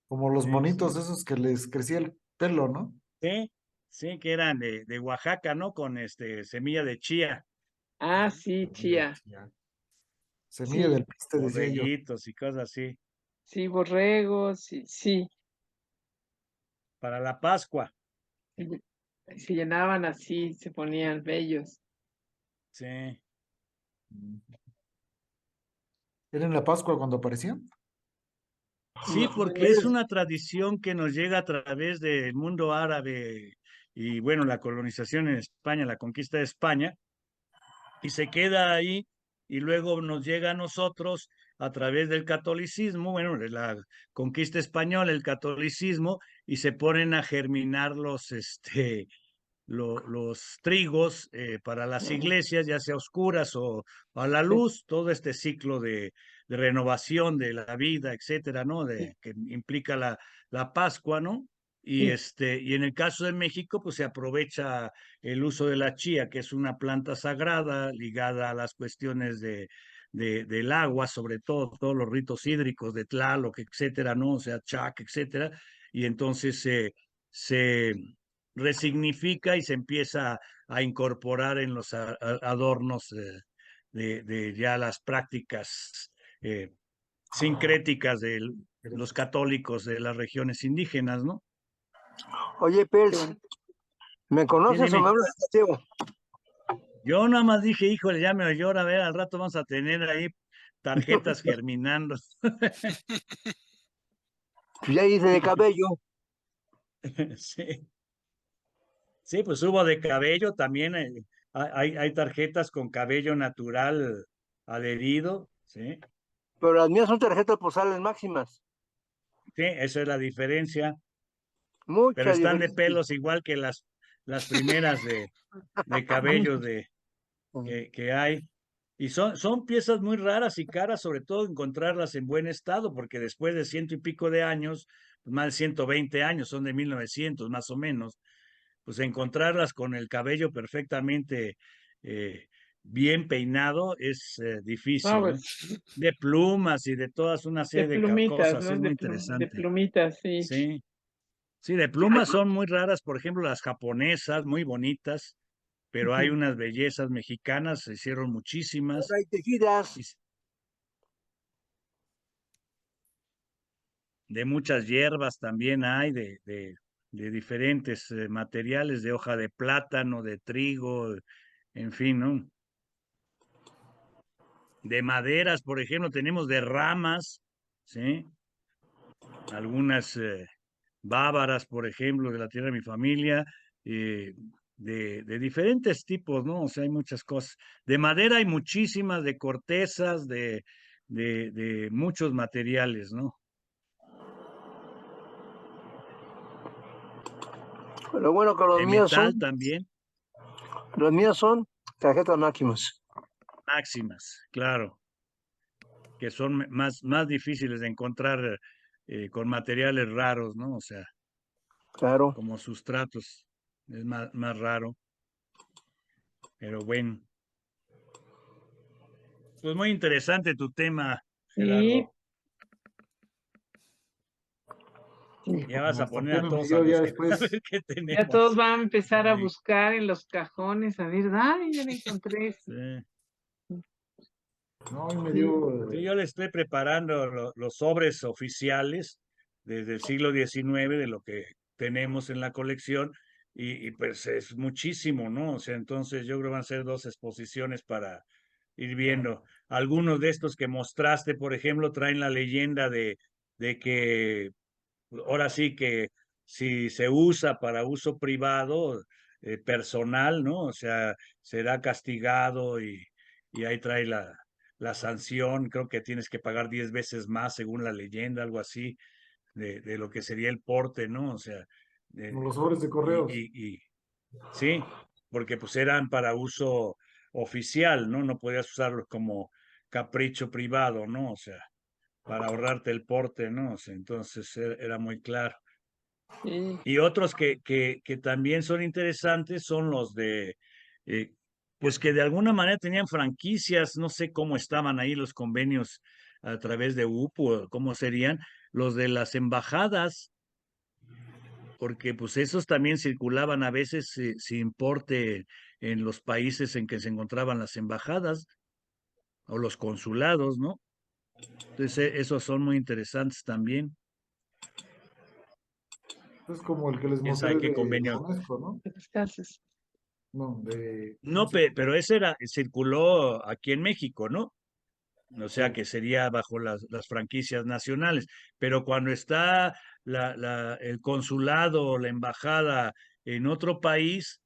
Como los Sí, monitos sí. esos que les crecía el pelo, ¿no? Sí, sí, que eran de Oaxaca, ¿no? Con semilla de chía, Ah, sí, chía. Semilla Sí, del piste, decía yo. borreguitos y cosas así. sí, borregos, sí, sí. Para la Pascua, Se llenaban así, se ponían bellos. sí. ¿Era en la Pascua cuando aparecían? Sí, No, porque es una tradición que nos llega a través del mundo árabe y bueno, la colonización en España, la conquista de España, y se queda ahí y luego nos llega a nosotros a través del catolicismo, bueno, de la conquista española, el catolicismo, y se ponen a germinar los trigos para las iglesias, ya sea oscuras o a la sí, luz, todo este ciclo de renovación de la vida, etcétera, ¿no? sí, Que implica la Pascua, ¿no? sí, Y en el caso de México, pues se aprovecha el uso de la chía, que es una planta sagrada ligada a las cuestiones del agua, sobre todo, todos los ritos hídricos de Tlaloc, etcétera, ¿no? O sea, Chac, etcétera. Y entonces se resignifica y se empieza a incorporar en los adornos de ya las prácticas sincréticas de los católicos de las regiones indígenas, ¿no? Oye, qué Pels, bonito. ¿me Sí, conoces o me dime. hablas de Mateo? Yo nada más dije, híjole, ya me oyó, a ver, al rato vamos a tener ahí tarjetas germinando. Pues ya hice de cabello. Sí, Sí, pues hubo de cabello también. Hay tarjetas con cabello natural adherido, ¿sí? Pero las mías son tarjetas postales máximas. Sí, esa es la diferencia. Pero Mucha están de diferencia. pelos igual que las primeras de cabello que hay. Y son piezas muy raras y caras, sobre todo encontrarlas en buen estado, porque después de 100 y pico de años, más de 120 años, son de 1900 más o menos, pues encontrarlas con el cabello perfectamente eh, bien peinado es No, difícil, ¿no? pues, De plumas y de todas una de serie de plumitas, cosas, ¿no? es muy De interesante. plumitas, sí. Sí, sí, de plumas son muy raras, por ejemplo, las japonesas, muy bonitas, pero hay Ujú. unas bellezas mexicanas, se hicieron Ahora muchísimas. hay tejidas. Y de muchas hierbas también hay, de diferentes materiales, de hoja de plátano, de trigo, en fin, ¿no? De maderas, por ejemplo, tenemos de ramas, ¿sí? Algunas bávaras, por ejemplo, de la tierra de mi familia, eh, de diferentes tipos, ¿no? O sea, hay muchas cosas. De madera hay muchísimas, de cortezas, de muchos materiales, ¿no? Lo bueno que De metal también, los míos son tarjetas máximas. máximas, claro, que son más difíciles de encontrar con materiales raros, ¿no? O sea, Claro. como sustratos, es más raro, pero bueno. Pues muy interesante tu tema, Sí, Gerardo. Sí, Ya como vas a hasta poner a pena me todos a dio ya buscar, a después. ver qué ya todos tenemos. van a empezar a Sí, buscar en los cajones, a ver, ay, ya la encontré. sí. No, y me Sí, dio, Sí, yo le estoy preparando los sobres oficiales desde el siglo XIX de lo que tenemos en la colección y pues es muchísimo, ¿no? O sea, entonces yo creo que van a ser 2 exposiciones para ir viendo. Algunos de estos que mostraste, por ejemplo, traen la leyenda de que ahora sí que si se usa para uso privado, personal, ¿no? O sea, será castigado y ahí trae la sanción. Creo que tienes que pagar 10 veces más según la leyenda, algo así, de lo que sería el porte, ¿no? O sea, como de- los sobres de correos. sí, porque pues eran para uso oficial, ¿no? No podías usarlos como capricho privado, ¿no? O sea, para ahorrarte el porte, ¿no? O sea, entonces era muy claro. sí. Y otros que también son interesantes son los eh, pues que de alguna manera tenían franquicias, no sé cómo estaban ahí los convenios a través de UPU, o cómo serían los de las embajadas, porque pues esos también circulaban a veces sin porte en los países en que se encontraban las embajadas o los consulados, ¿no? Entonces esos son muy interesantes también. Es como el que les ¿Quién sabe mostré qué de convenio? Conesco, ¿no? Descanses. No, de... ¿cómo No, se llama? pero ese circuló aquí en México, ¿no? O sea Sí. que sería bajo las franquicias nacionales. Pero cuando está el consulado o la embajada en otro país,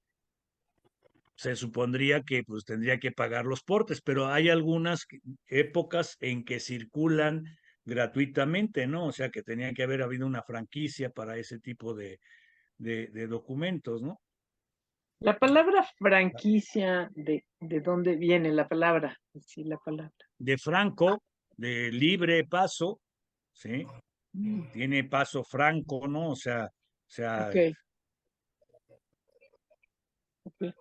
se supondría que pues tendría que pagar los portes, pero hay algunas épocas en que circulan gratuitamente, ¿no? O sea que tenía que haber habido una franquicia para ese tipo de documentos, ¿no? La palabra franquicia, ¿de dónde viene la palabra? Sí, la palabra. De franco, de libre paso, ¿sí? Mm, Tiene paso franco, ¿no? O sea, ok, ok.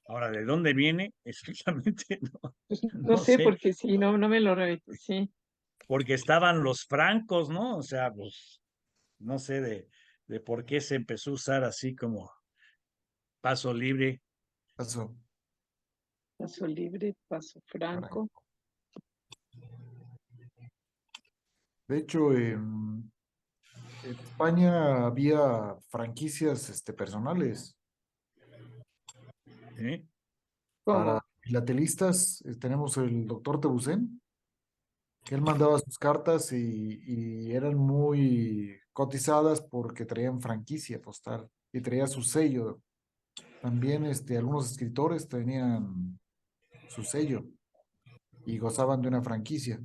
ahora, ¿de dónde viene? Exactamente, no, Pues no no sé, sé, porque sí, no me lo repito, sí. porque estaban los francos, ¿no? O sea, pues, no sé de por qué se empezó a usar así como paso libre. Pasó. Paso libre, paso franco. De hecho, en España había franquicias personales ¿Sí? para ¿Cómo? filatelistas. Tenemos el doctor Tebucén, que él mandaba sus cartas y eran muy cotizadas porque traían franquicia postal y traía su sello. También algunos escritores tenían su sello y gozaban de una franquicia.